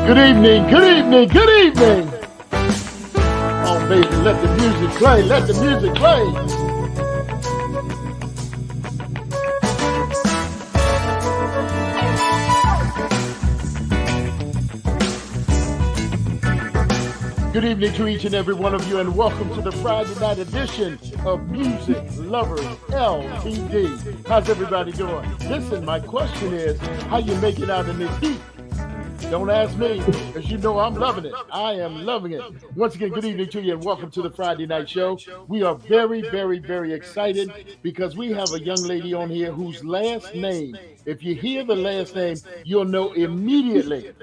Good evening, good evening, good evening. Oh, baby, let the music play, let the music play. Good evening to each and every one of you, and welcome to the Friday night edition of Music Lovers LTD. How's everybody doing? Listen, my question is, how you making out in this heat? Don't ask me, because you know I'm loving it. I am loving it. Once again, good evening to you, and welcome to the Friday night show. We are very, very, very excited because we have a young lady on here whose last name, if you hear the last name, you'll know immediately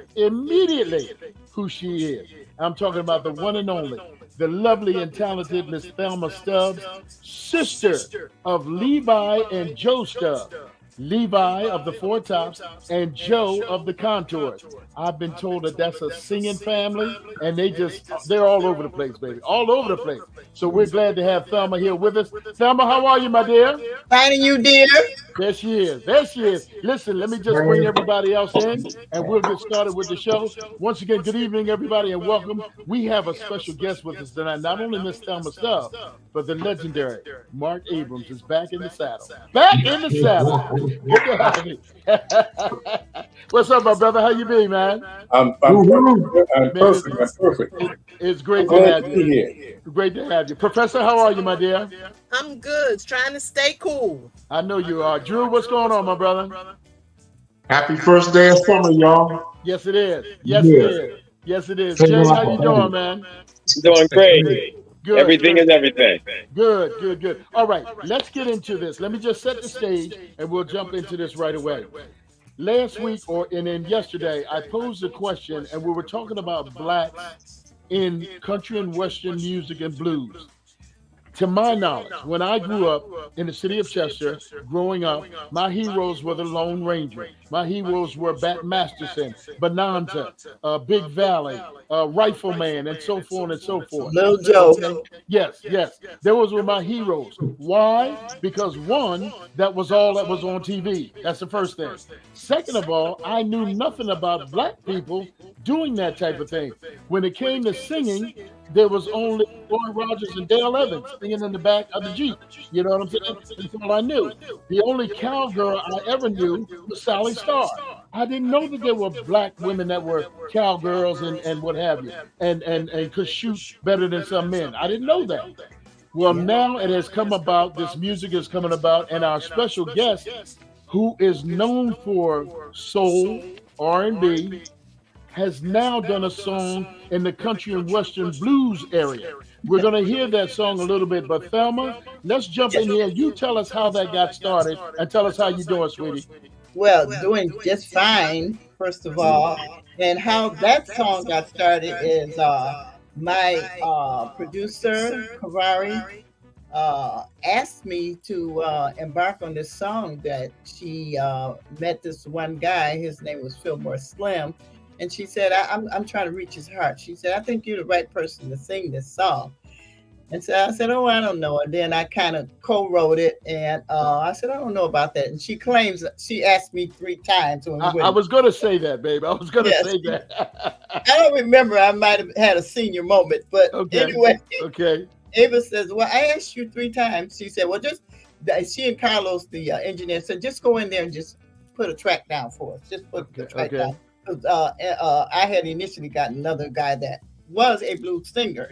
who she is. I'm talking about the one and only, the lovely and talented Miss Thelma Stubbs, sister of Levi and Joe Stubbs. Levi of the Four Tops and Joe of the Contours. I've been told that that's a singing family, and they're all over the place, baby, all over the place. So we're glad to have Thelma here with us. Thelma, how are you, my dear? Fine, and you, dear? There she is. There she is. Listen, let me just bring everybody else in, and we'll get started with the show. Once again, good evening, everybody, and welcome. We have a special guest with us tonight. Not only Miss Thelma Stubbs, but the legendary Mark Abrams is back in the saddle. Back in the saddle. Good to have you. What's up, my brother? How you been, man? I'm perfect. It's great to have you here. Great to have you. Professor, how are you, my dear? I'm good. Trying to stay cool. I know you are. Drew, what's going on, my brother? Happy first day of summer, y'all. Yes, it is. Yes, it is. Yes, it is. Jay, how you doing, man? Doing great. Good. Everything is everything. Good. All right, let's get into this. Let me just set the stage, and we'll jump into this right away. Last week, and then yesterday, I posed a question, and we were talking about blacks in country and western music and blues. To my knowledge, when I grew up in the city of Chester, growing up, my heroes were the Lone Ranger. My heroes were Bat Masterson, Bonanza, Big Valley, Rifleman, and so forth and so forth. Little Joe. Yes. Those were my heroes. Why? Because one, that was all that was on TV. That's the first thing. Second of all, I knew nothing about black people doing that type of thing. When it came to singing, there was only Roy Rogers and Dale Evans singing in the back of the Jeep. You know what I'm saying? That's all I knew. The only cowgirl I ever knew was Sally Starr. I didn't know that there were black women that were cowgirls and what have you, and could shoot better than some men. I didn't know that. Well, now it has come about, this music is coming about, and our special guest, who is known for soul, R&B, has now done a song in the country and western blues area. We're going to hear that song a little bit, but Thelma, let's jump in here. You tell us how that got started and tell us how you're doing, sweetie. Well, doing just fine, first of all. And how that song got started is my producer, Kavari, asked me to embark on this song that she met this one guy. His name was Fillmore Slim. And she said, I'm trying to reach his heart. She said, I think you're the right person to sing this song. And so I said, oh, I don't know. And then I kind of co-wrote it. And I said, I don't know about that. And she claims she asked me 3 times. I was going to say that, babe. I was going to say that. I don't remember. I might have had a senior moment. But anyway, Ava says, well, I asked you 3 times. She said, well, she and Carlos, the engineer, said, just go in there and just put a track down for us. Just put the track down. I had initially got another guy that was a blues singer,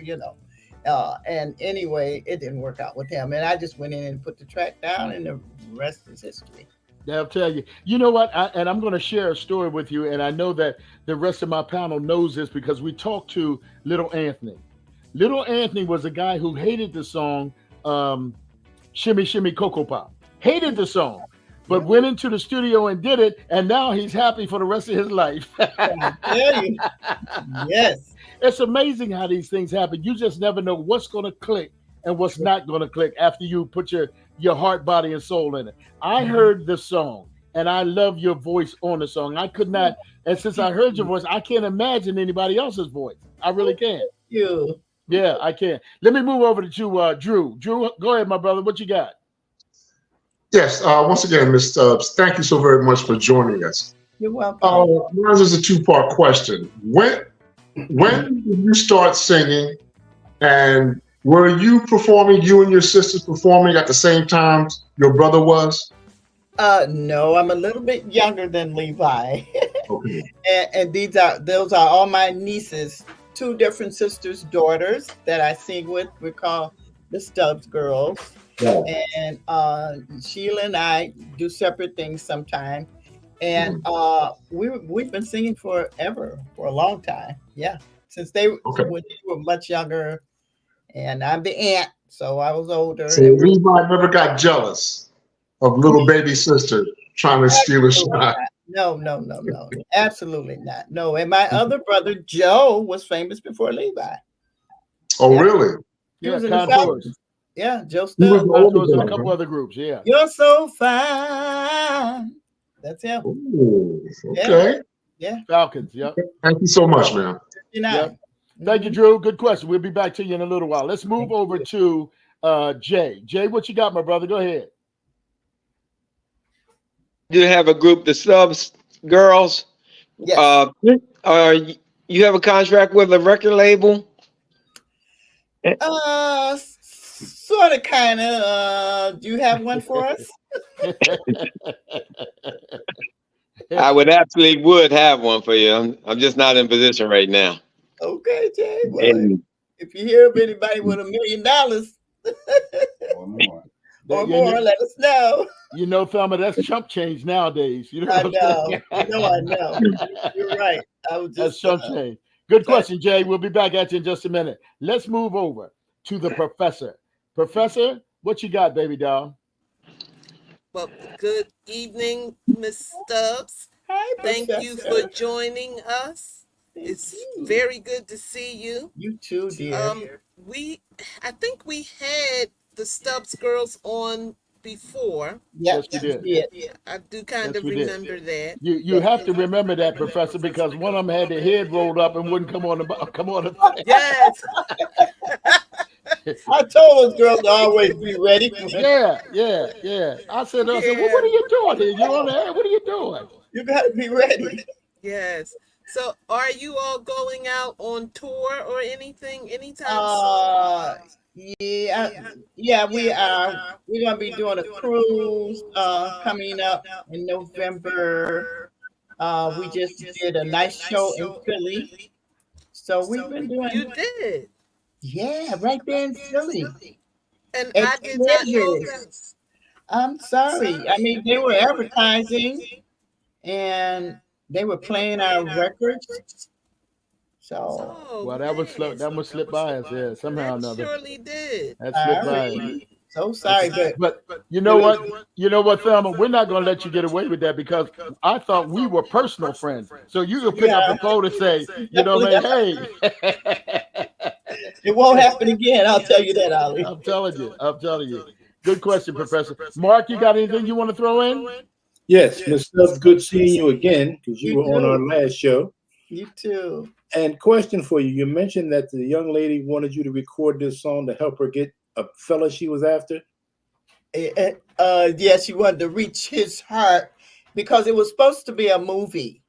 and anyway, it didn't work out with him, and I just went in and put the track down, and the rest is history. I'll tell you. You know what? I'm going to share a story with you, and I know that the rest of my panel knows this because we talked to Little Anthony. Little Anthony was a guy who hated the song "Shimmy Shimmy Cocoa Pop." Hated the song. But went into the studio and did it, and now he's happy for the rest of his life. Yes. It's amazing how these things happen. You just never know what's going to click and what's not going to click after you put your heart, body, and soul in it. I heard the song, and I love your voice on the song. I could not, and since I heard your voice, I can't imagine anybody else's voice. I really can't. You. Yeah, I can. Let me move over to Drew. Drew, go ahead, my brother. What you got? Yes, once again, Ms. Stubbs, thank you so very much for joining us. You're welcome. Mine is a two-part question. When did you start singing, and were you performing? You and your sisters performing at the same time your brother was? No, I'm a little bit younger than Levi. Okay. And those are all my nieces, two different sisters' daughters that I sing with. We call the Stubbs girls. Yeah. And Sheila and I do separate things sometimes. And we've been singing forever, for a long time. Yeah, since when they were much younger, and I'm the aunt, so I was older. So Levi never got jealous of little baby sister trying to steal a shot. No, absolutely not. No, and my other brother Joe was famous before Levi. Oh, really? He was in the Falcons. Yeah, Joe Stubbs. He was in a couple other groups. Yeah. You're so fine. That's him. Ooh, okay. Yeah. Falcons. Yep. Thank you so much, man. Yep. Thank you, Drew. Good question. We'll be back to you in a little while. Let's move over to Jay. Jay, what you got, my brother? Go ahead. You have a group, the Stubbs Girls. Yes. You have a contract with a record label? Sort of, kind of. Do you have one for us? I would have one for you. I'm just not in position right now. Okay, Jay. Well, if you hear of anybody with $1 million or more, let us know. You know, Thelma, that's chump change nowadays. You know I know. I know. You're right. That's chump change. Good question, Jay. We'll be back at you in just a minute. Let's move over to the professor. Professor, what you got, baby doll? Well, good evening, Miss Stubbs. Hi, thank you for joining us. It's very good to see you. You too, dear. I think we had the Stubbs girls on before. Yes, we did. I do kind of remember that. You have to remember that, Professor, because one of them had their head rolled up and wouldn't come on the Yes. I told those girls to always be ready. Yeah. I said, well, what are you doing here? You on the air? What are you doing? You got to be ready. Yes. So, are you all going out on tour or anything anytime soon? Yeah, we are. We're gonna be doing a cruise coming up in November. We just did a nice show in Philly, so we've been doing. You did. Yeah, right there in Philly. And I did not know that. I'm sorry. I mean, they were advertising and they were playing our records. So well, that was slipped by us. Yeah, somehow or another. Surely did. That slipped by us. So sorry, but you know what, Thelma, we're not going to let you get away with that because I thought we were personal friends. So you can pick up the phone and say, you know, man, hey. It won't happen again. I'll tell you that, Ali. I'm telling you. Good question, Professor. Mark, you got anything you want to throw in? Yes, Ms. Stubbs, good seeing you again because you were on our last show. You too. And question for you. You mentioned that the young lady wanted you to record this song to help her get a fella she was after. Yeah, she wanted to reach his heart because it was supposed to be a movie.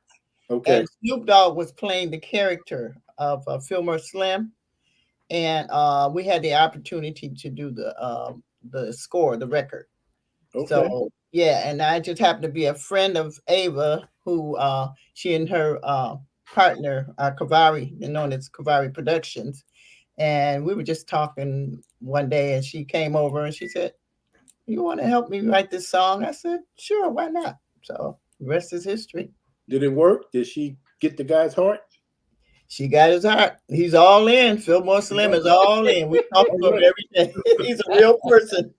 Okay. And Snoop Dogg was playing the character of Fillmore Slim. And we had the opportunity to do the score, the record. Okay. So yeah, and I just happened to be a friend of Ava, who she and her partner Kavari, known as Kavari Productions, and we were just talking one day, and she came over and she said, "You want to help me write this song?" I said, "Sure, why not?" So the rest is history. Did it work? Did she get the guy's heart? She got his heart. He's all in. Fillmore Slim is all in. We talk to him every day. He's a real person.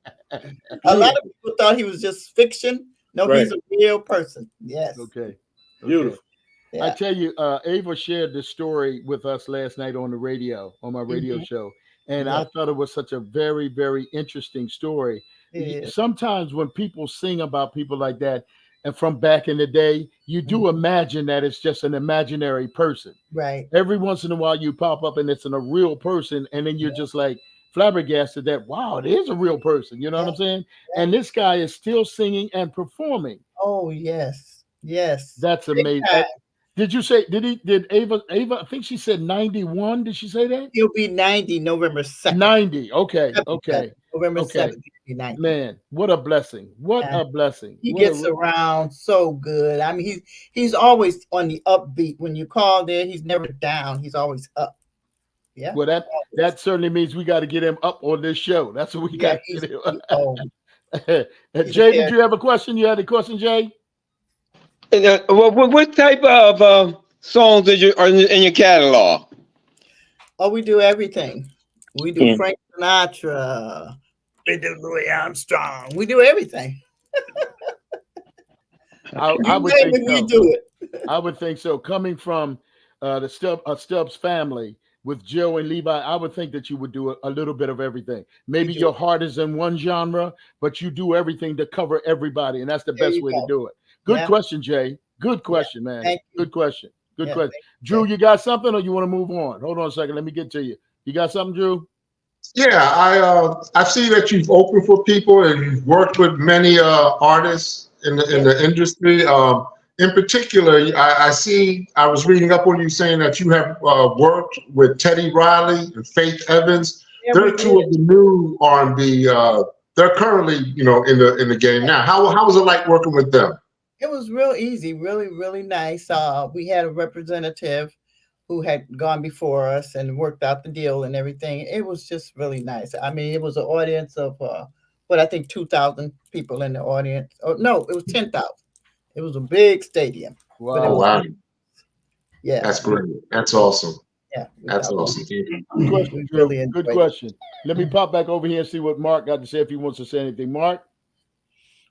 A lot of people thought he was just fiction. No, right. He's a real person. Yes. Okay. Beautiful. Yeah. I tell you, Ava shared this story with us last night on the radio, on my radio show. And I thought it was such a very, very interesting story. Sometimes when people sing about people like that, and from back in the day, you do imagine that it's just an imaginary person. Right. Every once in a while you pop up and it's a real person. And then you're just like flabbergasted that, wow, it is a real person. You know what I'm saying? And this guy is still singing and performing. Oh, yes. Yes. That's amazing. Did you say, did Ava, I think she said 91. Did she say that? He'll be 90 November 2nd. 90. Okay. Okay. November Okay. 7th, he'll be 90. Man, what a blessing. What a blessing. He gets around so good. I mean, he's always on the upbeat. When you call there, he's never down. He's always up. Yeah. Well, that certainly means we got to get him up on this show. That's what we got to do. Jay, did you have a question? You had a question, Jay? What type of songs are in your catalog? Oh, we do everything. We do Frank Sinatra. We do Louis Armstrong. We do everything. I would think so. We do it. I would think so. Coming from the Stubbs family with Joe and Levi, I would think that you would do a little bit of everything. Maybe your heart is in one genre, but you do everything to cover everybody, and that's the best way to do it. Good question, Jay. Good question, man. Good question. Good question. Drew, you got something, or you want to move on? Hold on a second. Let me get to you. You got something, Drew? Yeah, I see that you've opened for people and you've worked with many artists in the industry. In particular, I was reading up on you saying that you have worked with Teddy Riley and Faith Evans. Yeah, they're two of the new R&B. They're currently, in the game now. How was it like working with them? It was real easy, really, really nice. We had a representative who had gone before us and worked out the deal and everything. It was just really nice. I mean, it was an audience of I think 2,000 people in the audience. Oh no, it was 10,000. It was a big stadium. Wow. Wow. Yeah. That's great. That's awesome. Yeah. That's awesome. Good question, really good question. Let me pop back over here and see what Mark got to say if he wants to say anything. Mark?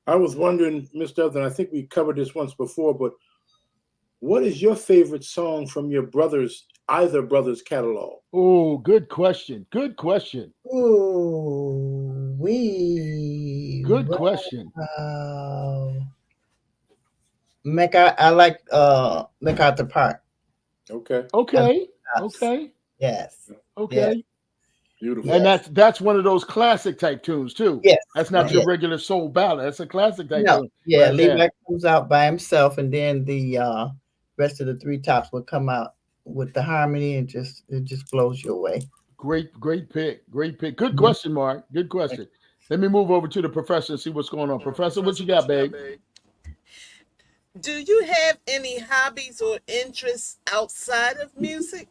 I was wondering, Ms. Stubbs, and I think we covered this once before, but what is your favorite song from your either brother's catalog? Oh, good question. Good question. Oh, good question. I like MacArthur Park. Okay. Yes. Okay. Yes. Beautiful. And that's one of those classic type tunes too. Yes. That's not your regular soul ballad. That's a classic type tune. Yeah, right. Levi comes out by himself, and then the rest of the three tops will come out with the harmony, and it just blows you away. Great pick. Good question, Mark. Good question. Let me move over to the professor and see what's going on. Professor, what you got, babe? Do you have any hobbies or interests outside of music?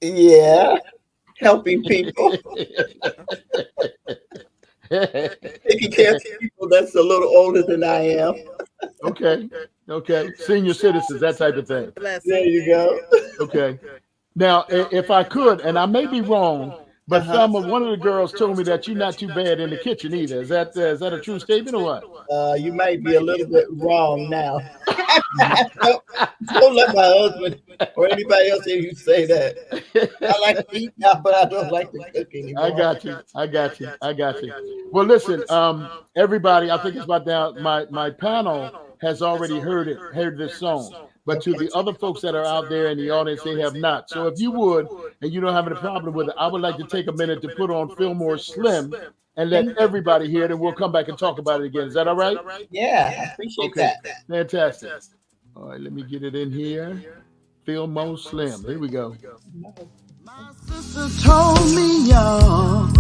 Yeah, helping people. Taking care of people that's a little older than I am. Okay. Senior citizens, that type of thing. There you go. Okay. Now, if I could, and I may be wrong, but Thelma, one of the girls told me that you're not too bad in the kitchen either. Is that a true statement or what? You might be a little bit wrong now. Don't let my husband or anybody else hear you say that. I like to eat now, but I don't like to cook anymore. I got you. Well, listen, everybody, I think it's about now. My panel has already heard this song. But to the other folks that are out there in the audience, they have not. So if you would, and you don't have any problem with it, I would like to take a minute to put on Fillmore Slim and let everybody hear it, and we'll come back and talk about it again. Is that all right? Yeah, I appreciate that. Fantastic. All right, let me get it in here. Fillmore Slim. Here we go. My sister told me, y'all,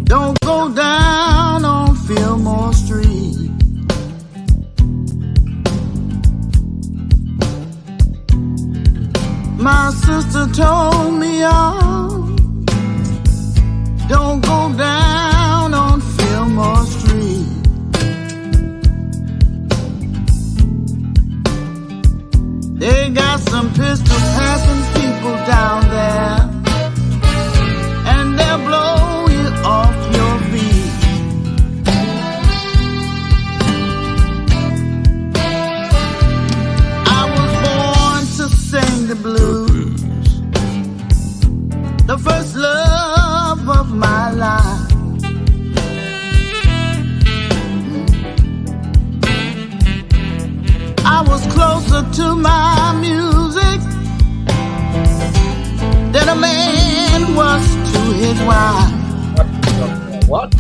don't go down on Fillmore Street. My sister told me, y'all, don't go down on Fillmore Street. They got some pistol passing people down there, and they'll blow you off your feet. I was born to sing the blues, the first love of my life. I was closer to my music than a man was to his wife. What?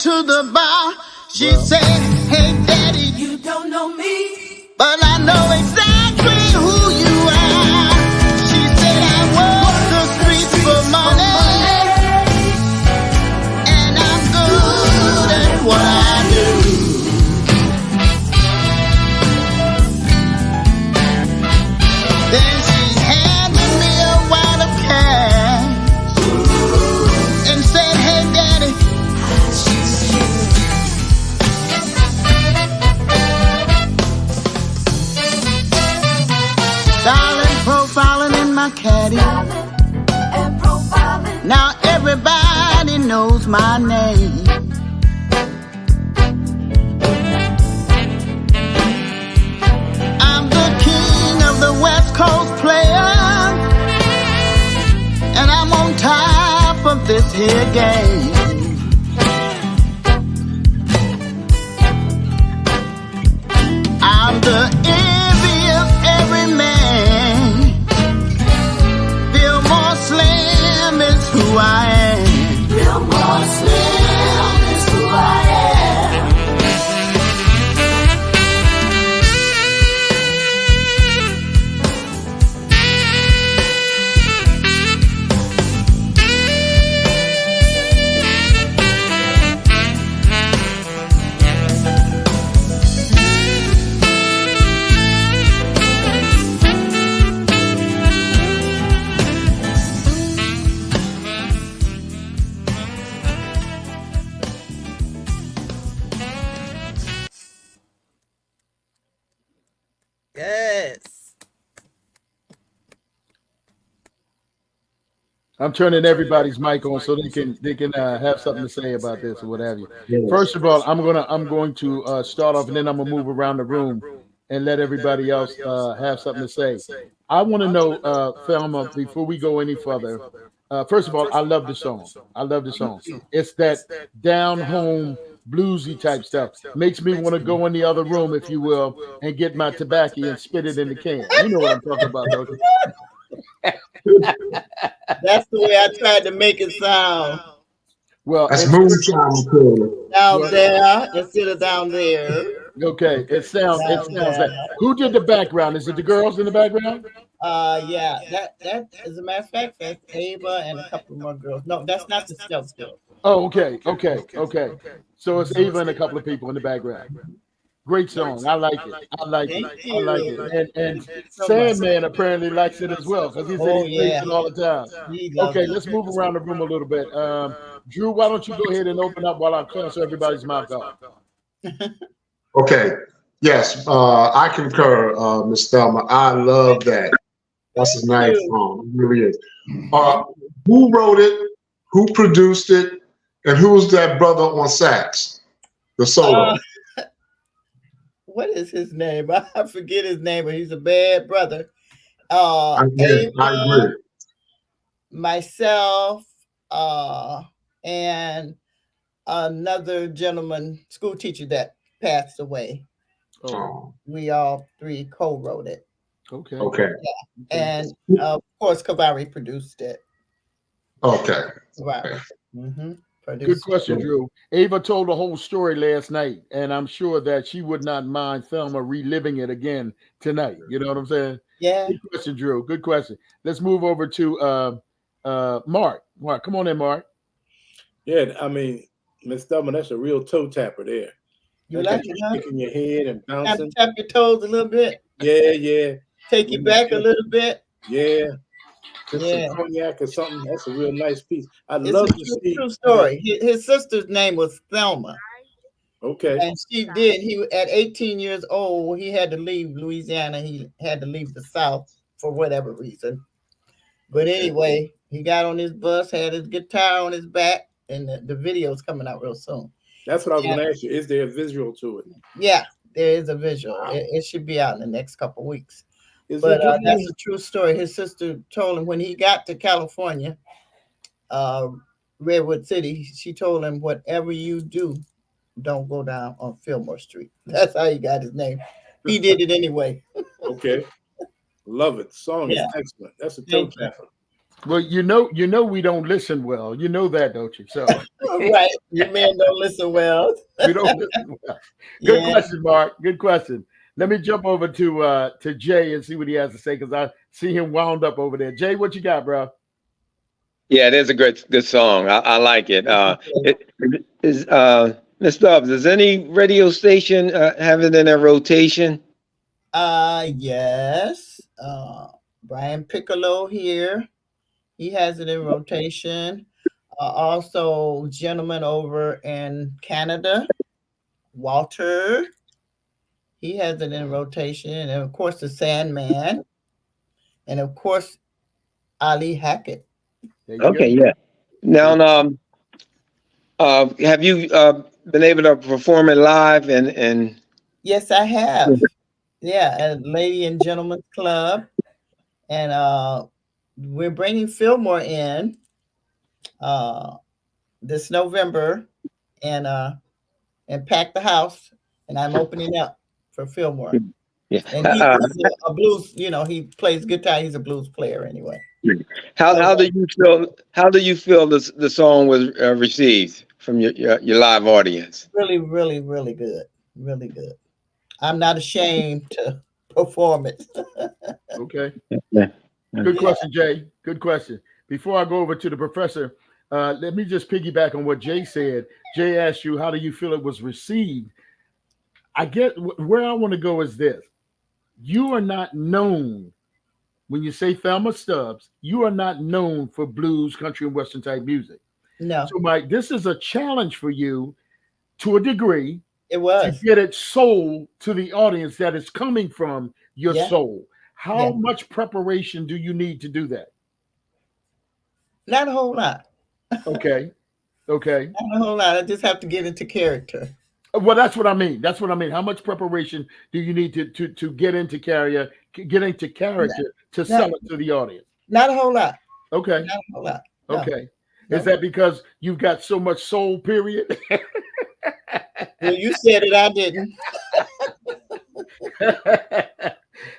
to the bar. She said, hey, daddy, you don't know me, but I know exactly who you are. She said, I walk the streets for money, and I'm good at what I do. Then she handed me a wad of cash and said, hey, daddy, darling, profiling in my caddy. Now everybody knows my name. I'm the king of the West Coast players, and I'm on top of this here game. I'm the envy of every man. Fillmore Slim is who I am. Fillmore Slim is who I am. Yes. I'm turning everybody's mic on so they can have something to say about this or what have you. First of all, I'm going to start off, and then I'm gonna move around the room and let everybody else have something to say. I want to know, Thelma, before we go any further. First of all, I love the song. I love the song. It's that down home bluesy type stuff. Makes me want to go in the other room, if you will, and get my tobacco and spit it in the can. You know what I'm talking about, don't you? That's the way I tried to make it sound. Well, That's moonshine cool. Down there instead of down there. Okay, it sounds like. Who did the background? Is it the girls in the background? Yeah, that as a matter of fact, that's Ava and a couple more girls. No, that's not the Stubbs girls. Oh, okay. So it's Ava and a couple of people in the background. Great song. I like it. I like it. And Sandman apparently likes it as well because he said he plays it all the time. Okay, let's move around the room a little bit. Drew, why don't you go ahead and open up while I cancel everybody's mouth off? Okay. Yes, I concur, Miss Thelma. I love that. That's a nice song. It really is. Who wrote it? Who produced it? And who's that brother on sax? The solo. What is his name? I forget his name, but he's a bad brother. I agree. Myself, and another gentleman, school teacher that passed away. Oh. We all three co-wrote it. Okay. Yeah. And of course, Kavari produced it. Okay. Kavari. Mm-hmm. Good question, Drew. Ava told the whole story last night, and I'm sure that she would not mind Thelma reliving it again tonight. You know what I'm saying? Yeah. Good question, Drew. Good question. Let's move over to Mark. Mark, come on in, Mark. Yeah, I mean, Miss Thelma, that's a real toe tapper there. You like it, huh? Shaking your head and bouncing. Tap your toes a little bit. Yeah. Take you back a little bit. Yeah. Just some cognac or something. That's a real nice piece. I'd It's love a to see. true story. His sister's name was Thelma. Okay. And she did. He at 18 years old, he had to leave Louisiana. He had to leave the South for whatever reason. But anyway, he got on his bus, had his guitar on his back, and the video's coming out real soon. That's what I was going to ask you. Is there a visual to it? Yeah, there is a visual. It should be out in the next couple of weeks. But that's a true story. His sister told him when he got to California, Redwood City, she told him, whatever you do, don't go down on Fillmore Street. That's how he got his name. He did it anyway. Okay. Love it. The song is excellent. That's a toe tapper. Well, we don't listen well. You know that, don't you? So Right. You men don't listen well. we don't listen well. Good Yeah. question, Mark. Good question. Let me jump over to Jay and see what he has to say because I see him wound up over there. Jay, what you got, bro? Yeah, it is a good song. I like it. It is Miss Stubbs. Does any radio station have it in their rotation? Yes. Brian Piccolo here. He has it in rotation. Also, gentleman over in Canada, Walter. He has it in rotation, and of course the Sandman, and of course Ali Hackett. There you Okay, go. yeah. Now, have you been able to perform it live and Yes, I have. Yeah, at Lady and Gentlemen's Club, and we're bringing Fillmore in uh, this November, and pack the house, and I'm opening up for Fillmore. yeah? And he's a blues. He plays guitar. He's a blues player anyway. How do you feel? How do you feel the song was received from your live audience? Really, really, really good. Really good. I'm not ashamed to perform it. Okay. Yeah. Good question, Jay. Good question. Before I go over to the professor, let me just piggyback on what Jay said. Jay asked you, how do you feel it was received? I get where I want to go is this. You are not known, when you say Thelma Stubbs, you are not known for blues, country, and western type music. No, So, Mike, this is a challenge for you to a degree it to was. get it sold to the audience that is coming from your Yeah. soul. How Yeah. much preparation do you need to do that? Not a whole lot. Okay. Okay. Not a whole lot. I just have to get into character. Well, that's what I mean. That's what I mean. How much preparation do you need to get into character to sell it to the audience? Not a whole lot. Okay. Not a whole lot. No. Okay. No. Is that because you've got so much soul, period? Well, you said it. I didn't.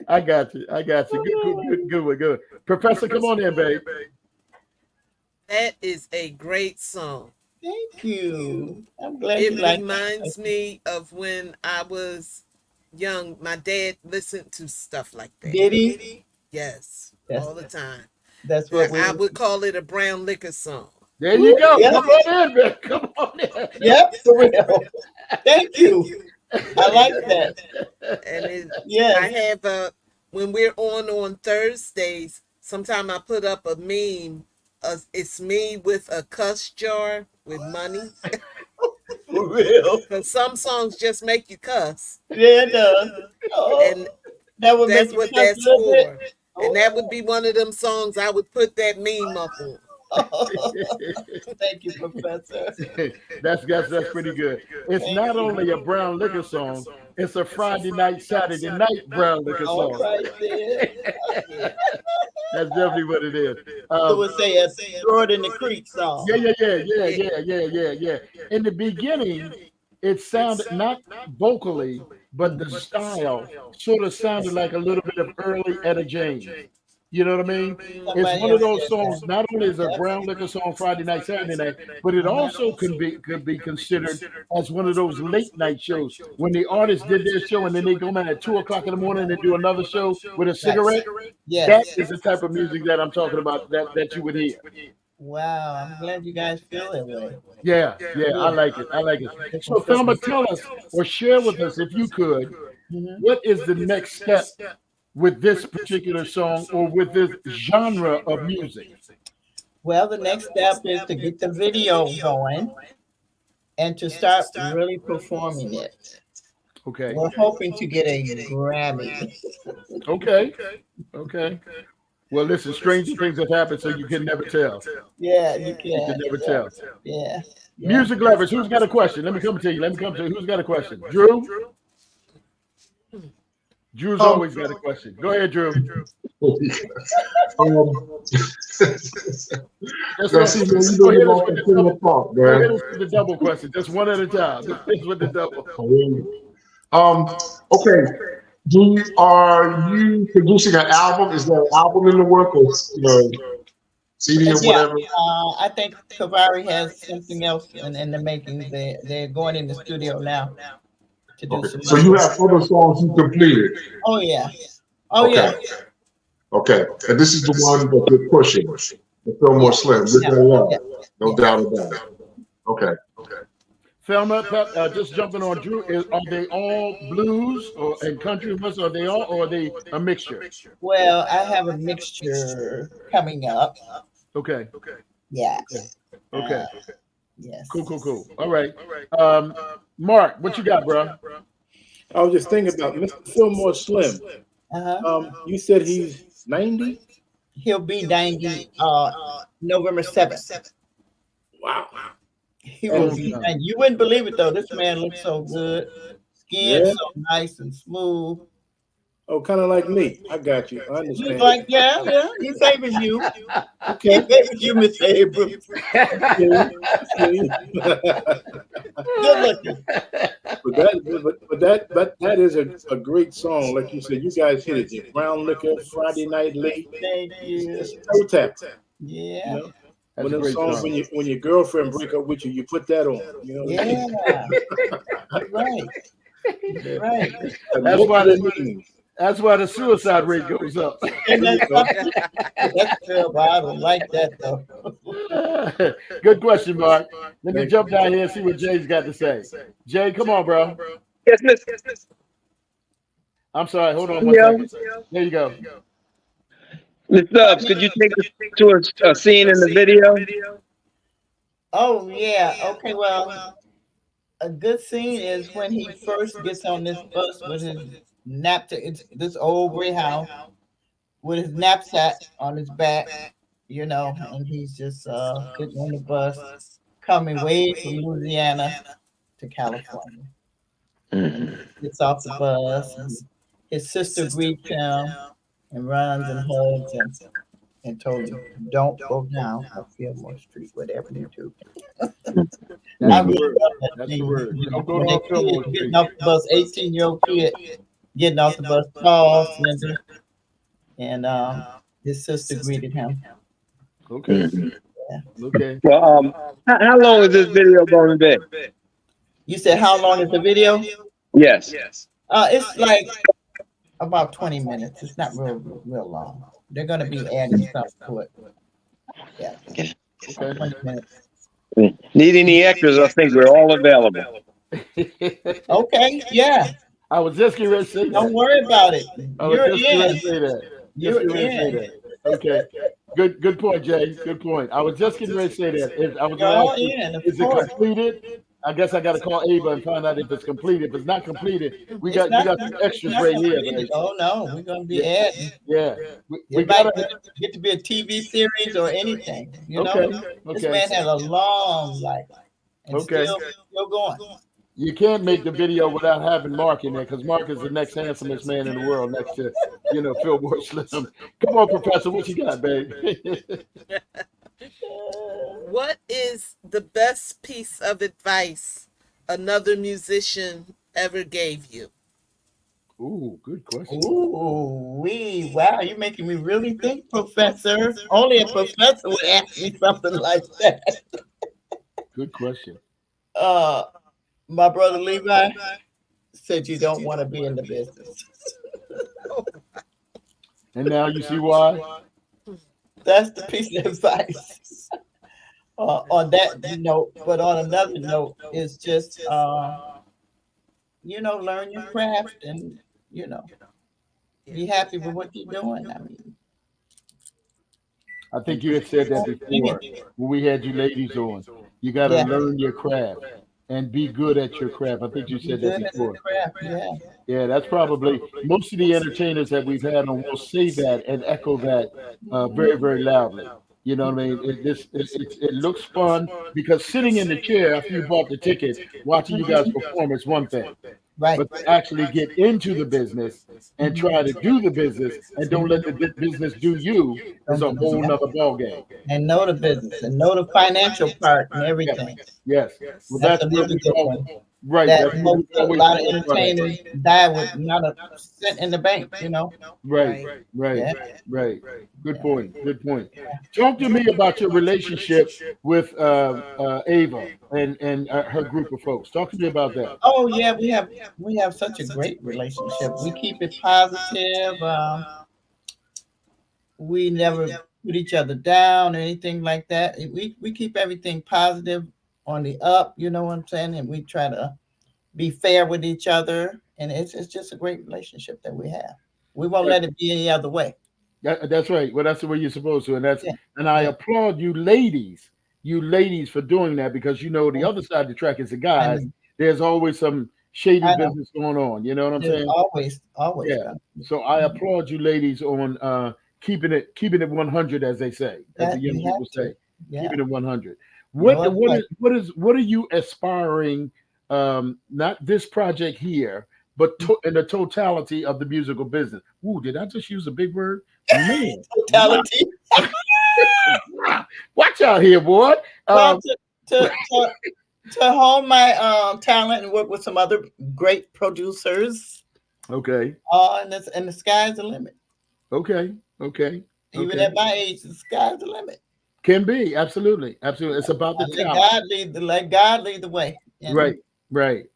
I got you. Good one. Professor, come on in, babe. That is a great song. Thank you. I'm glad It you like reminds me of when I was young. My dad listened to stuff like that. Did he? Yes, Yes. all the time. That's what we. I would call it a brown liquor song. There you go. Yeah. Come on in, babe. Come on in. Yep, for real. Thank you. I like that. And Yes. I have when we're on Thursdays, sometimes I put up a meme. It's me with a cuss jar with money. For real. Because some songs just make you cuss. Yeah, it does. Oh, And that would that's make what you cuss that's a little for. bit. And that would be one of them songs I would put that meme up on. Thank you, Professor. That's pretty good. It's not only a brown liquor song, it's a Friday night, Saturday night brown liquor All song. right, then. That's definitely what it is. I would say a Throw It in the Creek song. Yeah. In the beginning, it sounded not vocally, but the style sort of sounded like a little bit of early Etta James. You know what I mean? It's one of those songs. Not only is a brown liquor song Friday night, Saturday night, but it also could be considered as one of those late night shows when the artist did their show and then they go in at 2:00 in the morning and do another show with a cigarette. Yes. That is the type of music that I'm talking about. That you would hear. Wow, I'm glad you guys feel that way. Yeah, I like it. So, Thelma, tell us or share with us, if you could, what is the next step with this particular song or with this genre of music? Well, the next step is to get the video going and to start really performing it. Okay. We're hoping to get a Grammy. Okay. Well, listen, stranger things have happened, so you can never tell. Yeah, you You can can. never tell. Yeah. Music lovers, who's got a question? Let me come to you. Who's got a question? Drew? Drew's always got a question. Go ahead, Drew. Go ahead with the double question. Just one at a time. Just with the double. Okay. Are you producing an album? Is there an album in the work, or CD or Yeah, whatever? I think Kavari has something else in the making. They're going in the studio now to do Okay. some So you numbers. have other songs you completed. Oh yeah, oh Okay. yeah, Okay. And this is the one that you're pushing. The Fillmore yeah, Slim. With yeah, that love. yeah, No yeah. doubt about it. Okay. Thelma, just jumping on Drew, are they all blues and country music? Or are they a mixture? Well, I have a mixture coming up. Okay. Yes. Okay. Yes. Cool. All right. Mark, what you got, bro? I was just thinking about Mr. Fillmore Slim. You said he's 90? He'll be 90 November 7th. Wow. He will be 90. You wouldn't believe it though. This man looks so good. Skin so nice and smooth. Oh, kind of like me. I got you. I He's understand. like, yeah, he's saving you. Okay. He favors you, Mr. Abrams. Good looking. But that is a great song. Like you said, you guys hit it. The Brown Liquor, Friday Night Late. Thank you. It's toe tap. Yeah. You know? That's When a them great songs, song. when your girlfriend break up with you, you put that on. You know what I mean? Yeah. You're right. You're right. That's why the suicide rate goes up. And that's terrible. I don't like that though. Good question, Mark. Let me jump down here and see what Jay's got to say. Jay, come on, bro. Yes, Miss. I'm sorry. Hold on one second. There you go. Miss Stubbs, could you take us to a scene in the video? Oh yeah. Okay. Well, a good scene is when he first gets on this bus with his knapsack. It's this old gray house with his knapsack on his back, you know, and he's just getting on the bus, coming way from Louisiana to California. Gets off the bus. And his sister greets him and runs and hugs and told him, "Don't go down on Fillmore Street, whatever you do." That's the word. Don't go down Fillmore Street. Getting off the bus, 18-year-old kid getting off the bus, tall, slender, and his sister greeted him. Okay. Yeah. Okay. Well, how long is this video going to be? You said how long is the video? Yes. It's like about 20 minutes. It's not real long. They're going to be adding stuff to it. Yeah. Okay. 20 minutes. Need any extras? I think we're all available. Okay. Yeah. I was just getting ready to say that. Don't worry about it. You're in. You're in. Okay. Good point, Jay. Good point. I was just getting ready to say that. I was going to ask you, is it completed? I guess I got to call Ava and find out if it's completed. If it's not completed, we got some extras right here. Right? Oh no, we're gonna be adding. Yeah, we might get to be a TV series or anything. You know, this man has a long life and still going. You can't make the video without having Mark in there because Mark is the next handsomest man in the world, next to Fillmore Slim. Come on, Professor, what you got, babe? What is the best piece of advice another musician ever gave you? Ooh, good question. Ooh, wow, you're making me really think, Professor. Only a professor would ask me something like that. Good question. My brother Levi said you don't want to be in the business. And now you see why? That's the piece of advice. On that note, but on another note, is just learn your craft and be happy with what you're doing. I think you had said that before when we had you ladies on. You got to learn your craft and be good at your craft. I think you said that before. Yeah, that's probably most of the entertainers that we've had on will say that and echo that very, very loudly. You know what I mean? It looks fun because sitting in the chair after you bought the ticket, watching you guys perform is one thing. Right. But to actually get into the business and try to do the business and don't let the business do you is a whole nother ballgame. And know the business and know the financial part and everything. Yes. Well, that's really good one. Right. that That's what most we a always lot of talk about. entertainers die with not a cent in the bank, you know. Right. Right. Yeah. Right. Good point. Good point. Talk to me about your relationship with Ava and her group of folks. Talk to me about that. Oh yeah, we have such a great relationship. We keep it positive. We never put each other down or anything like that. We keep everything positive on the up, you know what I'm saying? And we try to be fair with each other. And it's just a great relationship that we have. We won't let it be any other way. That's right. Well, that's the way you're supposed to, and Yeah. and I Yeah. applaud you ladies for doing that because you know the other side of the track is the I guys. know. There's always some shady I know. business going on. You know what I'm There's saying? always Yeah. gonna be. So I applaud you ladies on keeping it 100, as they say, as the That young you have people to. say, Yeah. keeping it 100. No other way. What are you aspiring? Not this project here, but in the totality of the musical business. Ooh, did I just use a big word? Man, wow, Totality. wow. Watch out here, boy. Well, to hone my talent and work with some other great producers. Okay, And the sky's the limit. okay, okay, Even okay. at my age, the sky's the limit. Can be absolutely, absolutely. It's about the Let talent. God lead the way. And Right,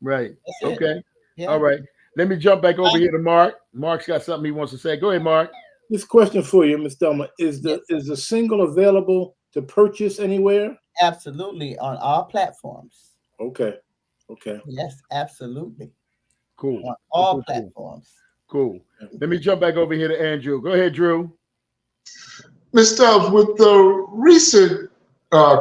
right. that's it. Okay, Yeah. all right. Let me jump back over here to Mark. Mark's got something he wants to say. Go ahead, Mark. This question for you, Ms. Thelma, is the single available to purchase anywhere? Absolutely, on all platforms. Okay. Yes, absolutely. Cool. On all Cool. platforms. Cool. Let me jump back over here to Andrew. Go ahead, Drew. Ms. Stubbs, with the recent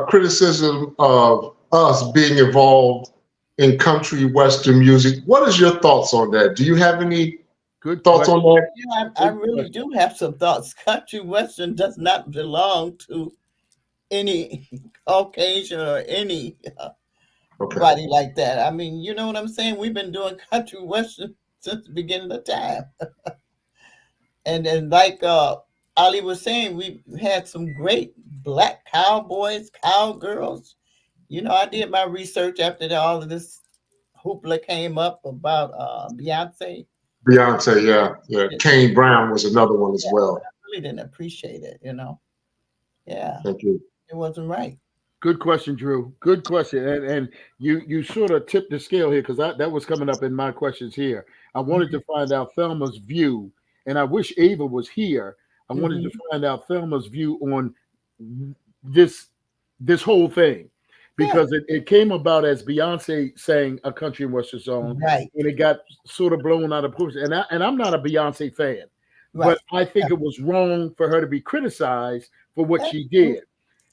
criticism of us being involved in country western music, what is your thoughts on that? Do you have any Good thoughts on that? Yeah, I really do have some thoughts. Country Western does not belong to any Caucasian or any body like that. I mean, you know what I'm saying? We've been doing country Western since the beginning of time. And then like Ali was saying, we had some great black cowboys, cowgirls. You know, I did my research after all of this hoopla came up about Beyonce. Beyonce, yeah. Kane Brown was another one as well. I really didn't appreciate it, you know. Yeah. Thank you. It wasn't right. Good question, Drew. Good question. And you sort of tipped the scale here because that was coming up in my questions here. I wanted to find out Thelma's view, and I wish Ava was here. I wanted to find out Thelma's view on this whole thing. Because it came about as Beyonce sang a country and western song, right? And it got sort of blown out of proportion. And I'm not a Beyonce fan, but I think it was wrong for her to be criticized for what she did.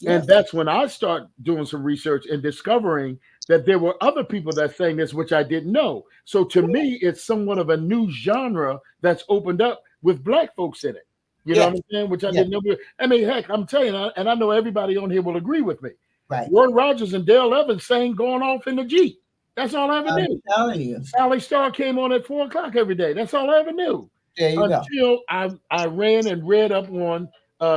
And that's when I start doing some research and discovering that there were other people that sang this, which I didn't know. So to me, it's somewhat of a new genre that's opened up with black folks in it. You know what I'm saying? Which I didn't know. I mean, heck, I'm telling you, and I know everybody on here will agree with me. Right. Roy Rogers and Dale Evans sang "Going Off in the Jeep." That's all I ever knew. I'm telling you. Sally Starr came on at 4:00 every day. That's all I ever knew. There you go. Until I ran and read up on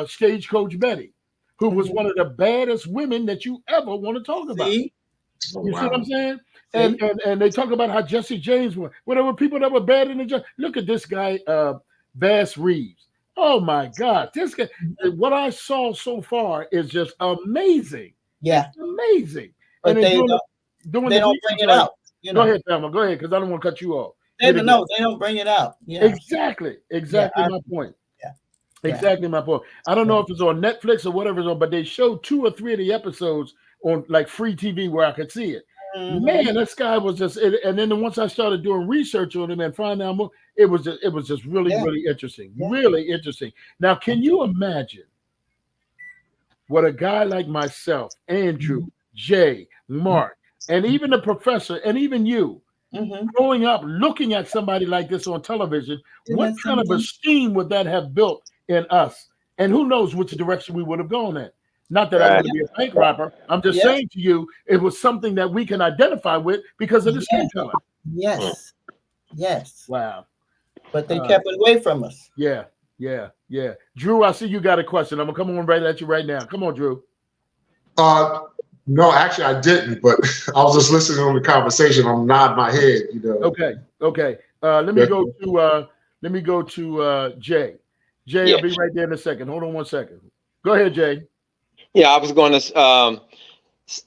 Stagecoach Betty, who was one of the baddest women that you ever want to talk about. See? See what I'm saying? And they talk about how Jesse James was. Well, there were people that were bad in the. Look at this guy, Bass Reeves. Oh my God, this guy! What I saw so far is just amazing. Yeah, it's amazing. But and they don't bring it out. You know? Go ahead, Thelma. Go ahead, because I don't want to cut you off. They don't bring it out. Yeah. Exactly my point. Yeah. Exactly my point. I don't know if it's on Netflix or whatever it's on, but they showed 2 or 3 of the episodes on like free TV where I could see it. Man, this guy was just. And then once I started doing research on him and finding out more, it was just really interesting. Really interesting. Now, can you imagine what a guy like myself, Andrew, Jay, Mark, and even the professor, and even you, growing up, looking at somebody like this on television, what kind of esteem would that have built in us? And who knows which direction we would have gone in? Not that I want to be a bank robber. I'm just saying to you, it was something that we can identify with because of the skin color. Yes. Wow. But they kept it away from us. Yeah. Drew, I see you got a question. I'm gonna come on right at you right now. Come on, Drew. No, actually, I didn't, but I was just listening on the conversation. I'm nodding my head, you know. Okay. Let me go to Jay. Jay, I'll Yeah, be right there in a second. Hold on 1 second. Go ahead, Jay. yeah. I was going to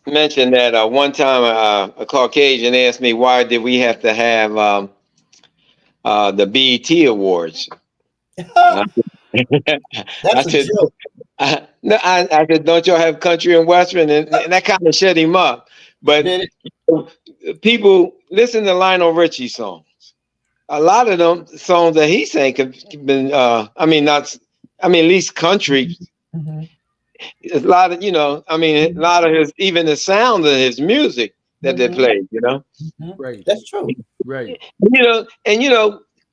mention that one time a Caucasian asked me why did we have to have the BET Awards. I That's a said, joke. no, I said, don't y'all have country and western, and that kind of shut him up. But Did people listen to Lionel Richie songs. A lot of them songs that he sang have been, I mean, not, I mean, at least country. Mhm. A lot of, a lot of his, even the sound of his music that they Mhm. played, Mhm. Right. That's true. Right.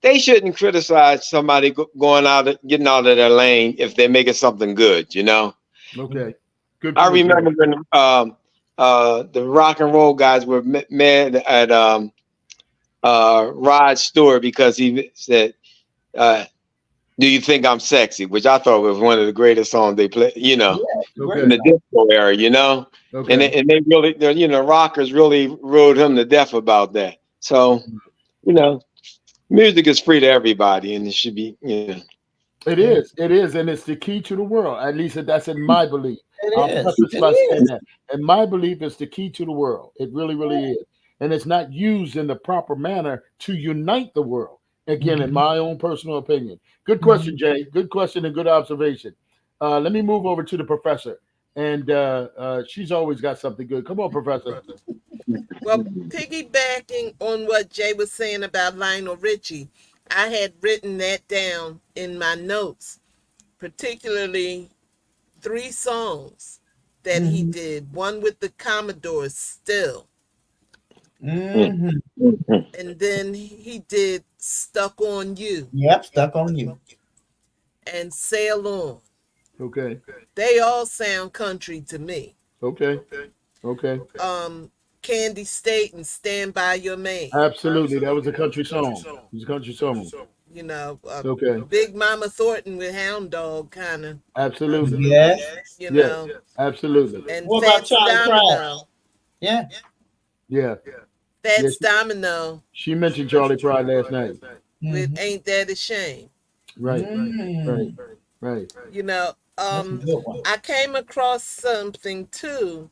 they shouldn't criticize somebody going out, getting out of their lane if they're making something good, Okay. Good I point, Jay. remember when the rock and roll guys were mad at Rod Stewart because he said, "Do you think I'm sexy?" Which I thought was one of the greatest songs they played, in Okay. the disco era, And Okay. they really, rockers really rode him to death about that. So, music is free to everybody, and it should be, It is. It is. And it's the key to the world. At least that's in my belief. I'll It is. preface It by saying is. that. And my belief is the key to the world. It really, really is. And it's not used in the proper manner to unite the world. Again, in my own personal opinion. Good question, Jay. Good question and good observation. Let me move over to the professor. And she's always got something good. Come on, professor. Well, piggybacking on what Jay was saying about Lionel Richie, I had written that down in my notes, particularly 3 songs that he did. One with the Commodores, Still. Mhm. And then he did Stuck on You Yep, stuck on you. and Sail On. Okay. They all sound country to me. Okay. Okay. Candy State and Stand By Your Man. Absolutely. That was a country song. It was a country song. Okay. Big Mama Thornton with Hound Dog, kind of. Absolutely. Yes. You Yes. know. Absolutely. And What about Fats Charlie Pride? Domino. Yeah. Yeah. Fats Domino She mentioned Charlie Pride last night. with Ain't That a Shame. Right. Mm. Right. That's a good one. I came across something too,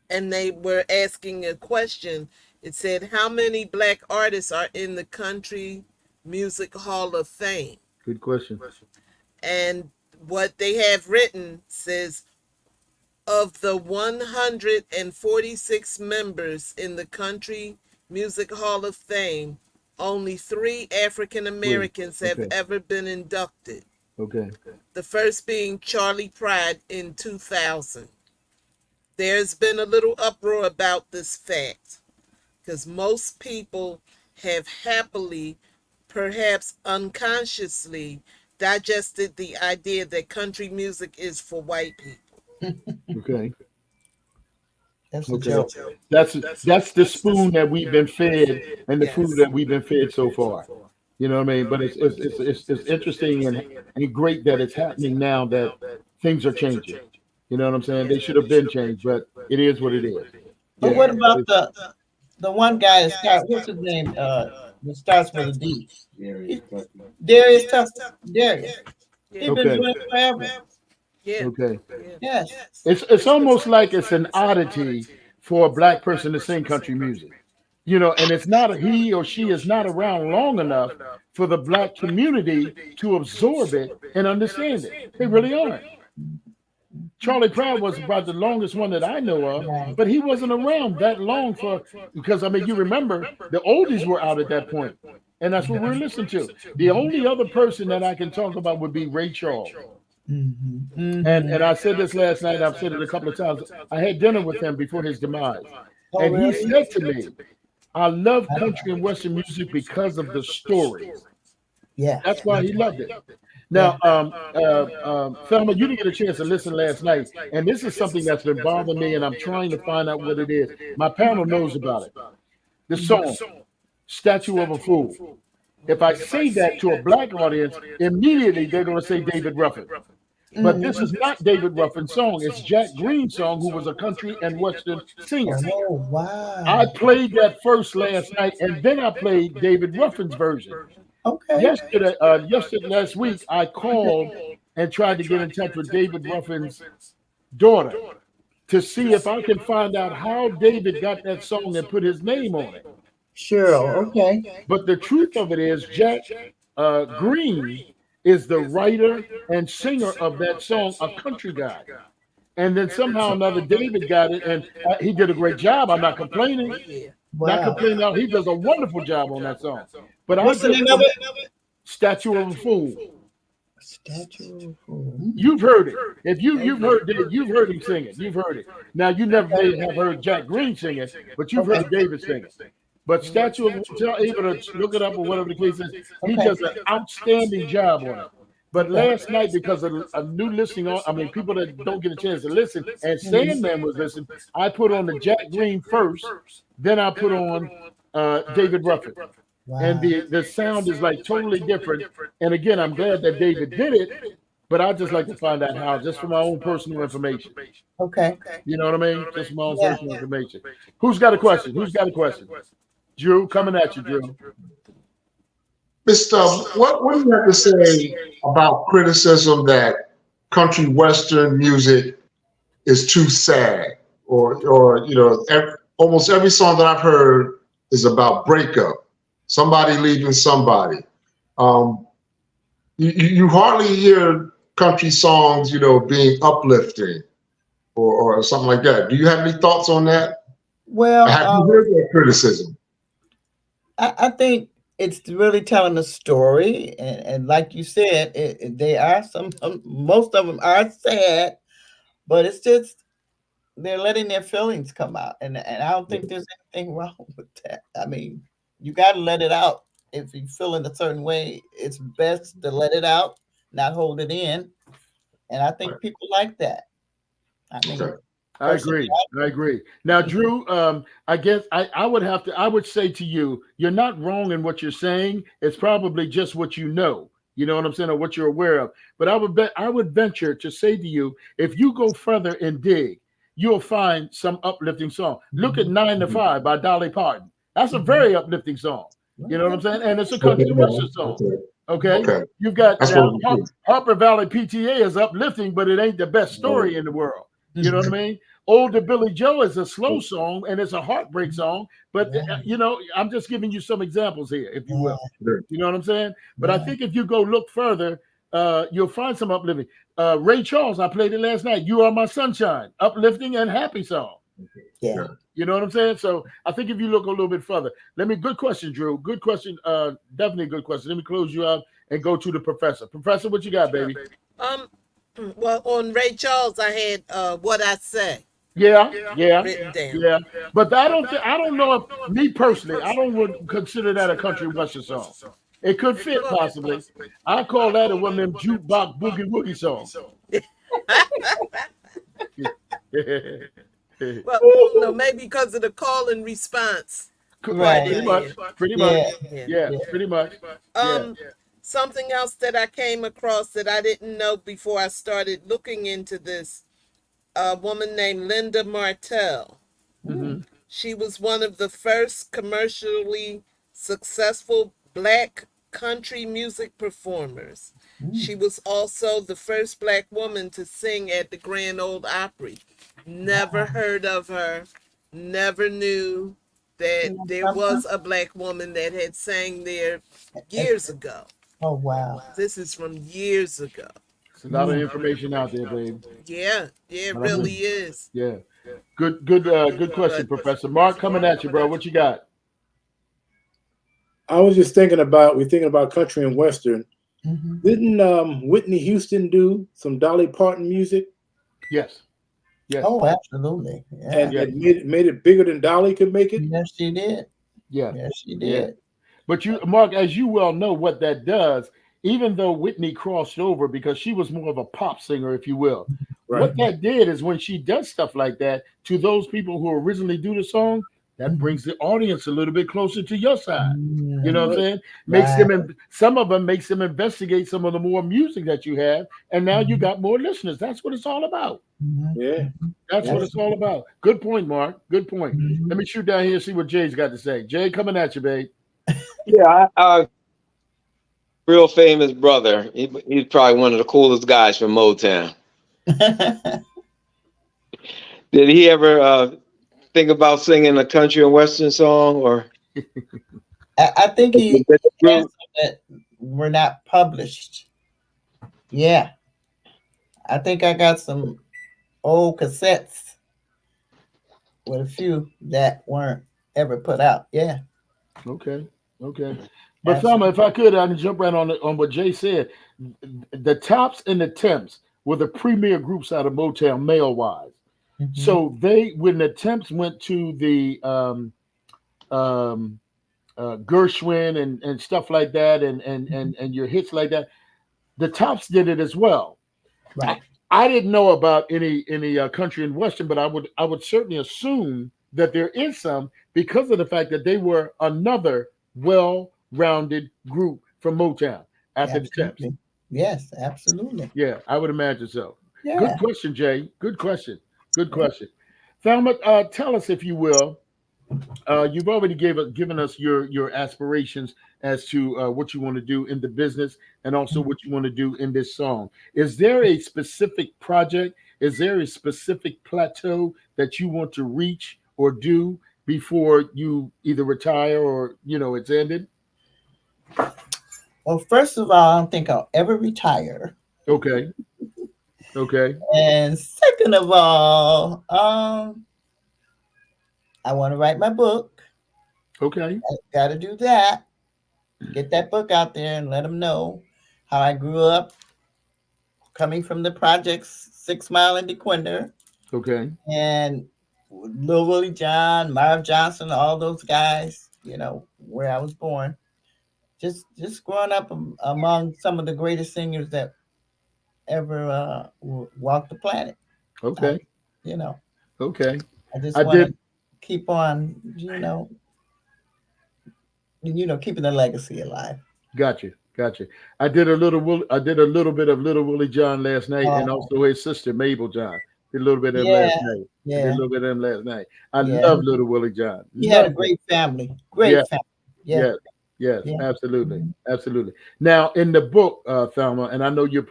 and they were asking a question. It said, how many black artists are in the Country Music Hall of Fame? Good question. And what they have written says, of the 146 members in the Country Music Hall of Fame, only 3 African Americans have ever been inducted. Okay. The first being Charlie Pride in 2000. There's been a little uproar about this fact because most people have happily, perhaps unconsciously, digested the idea that country music is for white people. Okay. That's a joke. That's the spoon that we've been fed and the food that we've been fed so far. You know what I mean? But it's interesting and great that it's happening now that things are changing. You know what I'm saying? They should have been changed, but it is what it is. But what about the one guy that starts? What's his name? That starts with a D. Darius Tucker. Darius. He's been doing it forever. Yeah. Okay. Yes. It's almost like it's an oddity for a black person to sing country music. And it's not he or she is not around long enough for the black community to absorb it and understand it. They really aren't. Charlie Pride was about the longest one that I know of, but he wasn't around that long because you remember the oldies were out at that point, and that's what we're listening to. The only other person that I can talk about would be Ray Charles. And I said this last night, I've said it a couple of times. I had dinner with him before his demise. And he said to me, I love country and Western music because of the stories. Yeah. That's why he loved it. Now, Thelma, you didn't get a chance to listen last night. And this is something that's been bothering me, and I'm trying to find out what it is. My panel knows about it. The song, Statue of a Fool. If I say that to a black audience, immediately they're going to say David Ruffin. But this is not David Ruffin's song. It's Jack Green's song, who was a country and western singer. Oh, wow. I played that first last night, and then I played David Ruffin's version. Okay. Yesterday, last week, I called and tried to get in touch with David Ruffin's daughter to see if I can find out how David got that song and put his name on it. Sure. Okay. But the truth of it is, Jack Green is the writer and singer of that song, a country guy. And then somehow or another, David got it, and he did a great job. I'm not complaining. Wow. Not complaining. No, he does a wonderful job on that song. But What's the name of it? Statue of a Fool. Statue of a Fool. You've heard it. If you've heard him sing it. You've heard it. Now you never may have heard Jack Green sing it, but you've heard David sing it. But Statue of a Fool, able to look it up or whatever the case is, he does an outstanding job on it. But last night, because of a new listening people that don't get a chance to listen, and Sandman was listening, I put on the Jack Green first, then I put on David Ruffin. Wow. And the sound is like totally different. And again, I'm glad that David did it, but I just like to find out how, just for my own personal information. Okay. You know what I mean? Just for my own personal information. Who's got a question? Drew, coming at you, Drew. Ms. Stubbs, what do you have to say about criticism that country western music is too sad, or almost every song that I've heard is about breakup, somebody leaving somebody. You hardly hear country songs, being uplifting or something like that. Do you have any thoughts on that? Well, have you heard that criticism? I think it's really telling a story, and like you said, they are most of them are sad, but it's just they're letting their feelings come out, and I don't think there's anything wrong with that. I mean, you got to let it out. If you feel in a certain way, it's best to let it out, not hold it in, and I think people like that. I mean. Okay. I agree. Now, Drew, I guess I would say to you, you're not wrong in what you're saying. It's probably just what you know. You know what I'm saying, or what you're aware of. But I would venture to say to you, if you go further and dig, you'll find some uplifting song. Look at 9 to 5 by Dolly Parton. That's a very uplifting song. You know what I'm saying? And it's a country western song. Okay. You've got Harper Valley PTA is uplifting, but it ain't the best story in the world. You know what I mean? Old to Billy Joe is a slow song and it's a heartbreak song. But, I'm just giving you some examples here, if you will. You know what I'm saying? But I think if you go look further, you'll find some uplifting. Ray Charles, I played it last night. You Are My Sunshine, uplifting and happy song. Yeah. You know what I'm saying? So I think if you look a little bit further, good question, Drew. Good question. Definitely a good question. Let me close you out and go to the professor. Professor, what you got, baby? Well, on Ray Charles, I had What I Say. Yeah, written down. Yeah. But I don't know if, me personally, I would consider that a country western song. It could fit possibly. I call that one of them jukebox boogie woogie songs. Well, no, maybe because of the call and response. Right. Pretty much. Yeah, pretty much. Something else that I came across that I didn't know before I started looking into this, a woman named Linda Martell. Mm-hmm. She was one of the first commercially successful Black country music performers. She was also the first Black woman to sing at the Grand Ole Opry. Never heard of her, never knew that there was a Black woman that had sang there years ago. Oh, wow. This is from years ago. There's a lot of information out there, babe. Yeah, it really is. Yeah. Good question, Professor. Mark, coming at you, bro. What you got? I was just thinking about country and western. Mm-hmm. Didn't Whitney Houston do some Dolly Parton music? Yes. Oh, absolutely. Yeah. And made it bigger than Dolly could make it? Yes, she did. Yeah. Yes, she did. Yeah. But Mark, as you well know, what that does, even though Whitney crossed over because she was more of a pop singer, if you will, what that did is when she does stuff like that, to those people who originally do the song, That brings the audience a little bit closer to your side. You know what I'm saying? Makes Right. them, some of them makes them investigate some of the more music that you have, and now you got more listeners. That's what it's all about. Yeah. That's what Yeah. it's all about. Good point, Mark. Good point. Let me shoot down here and see what Jay's got to say. Jay, coming at you, babe. Yeah, real famous brother. He's probably one of the coolest guys from Motown. Did he ever think about singing a country and western song, or? I think he has some that were not published. Yeah. I think I got some old cassettes with a few that weren't ever put out. Yeah. Okay. Okay. But Thelma, if I could, I can jump right on what Jay said. The Tops and the Temps were the premier groups out of Motown, male wise. So when the Temps went to the Gershwin and stuff like that, and your hits like that, the Tops did it as well. Right. I didn't know about any country and western, but I would certainly assume that there is some because of the fact that they were another well-rounded group from Motown after the Temps. Yes, absolutely. Yeah, I would imagine so. Yeah. Good question, Jay. Good question. Good question. Thelma, tell us, if you will. You've already given us your aspirations as to what you want to do in the business and also what you want to do in this song. Is there a specific project? Is there a specific plateau that you want to reach or do before you either retire or it's ended? Well, first of all, I don't think I'll ever retire. Okay. Okay. And second of all, I want to write my book. Okay. I got to do that. Get that book out there and let them know how I grew up coming from the projects 6 Mile and DeQuinder. Okay. And Lil Willie John, Marv Johnson, all those guys, where I was born. Just growing up among some of the greatest singers that ever walked the planet. Okay. Okay. I just want to keep on, keeping the legacy alive. Gotcha. I did a little bit of Little Willie John last night, and also his sister Mabel John. Did a little bit of him last night. Yeah. I did a little bit of him last night. I love Little Willie John. He had a great family. Great family. Yes, absolutely. Absolutely. Now, in the book, Thelma, and I know you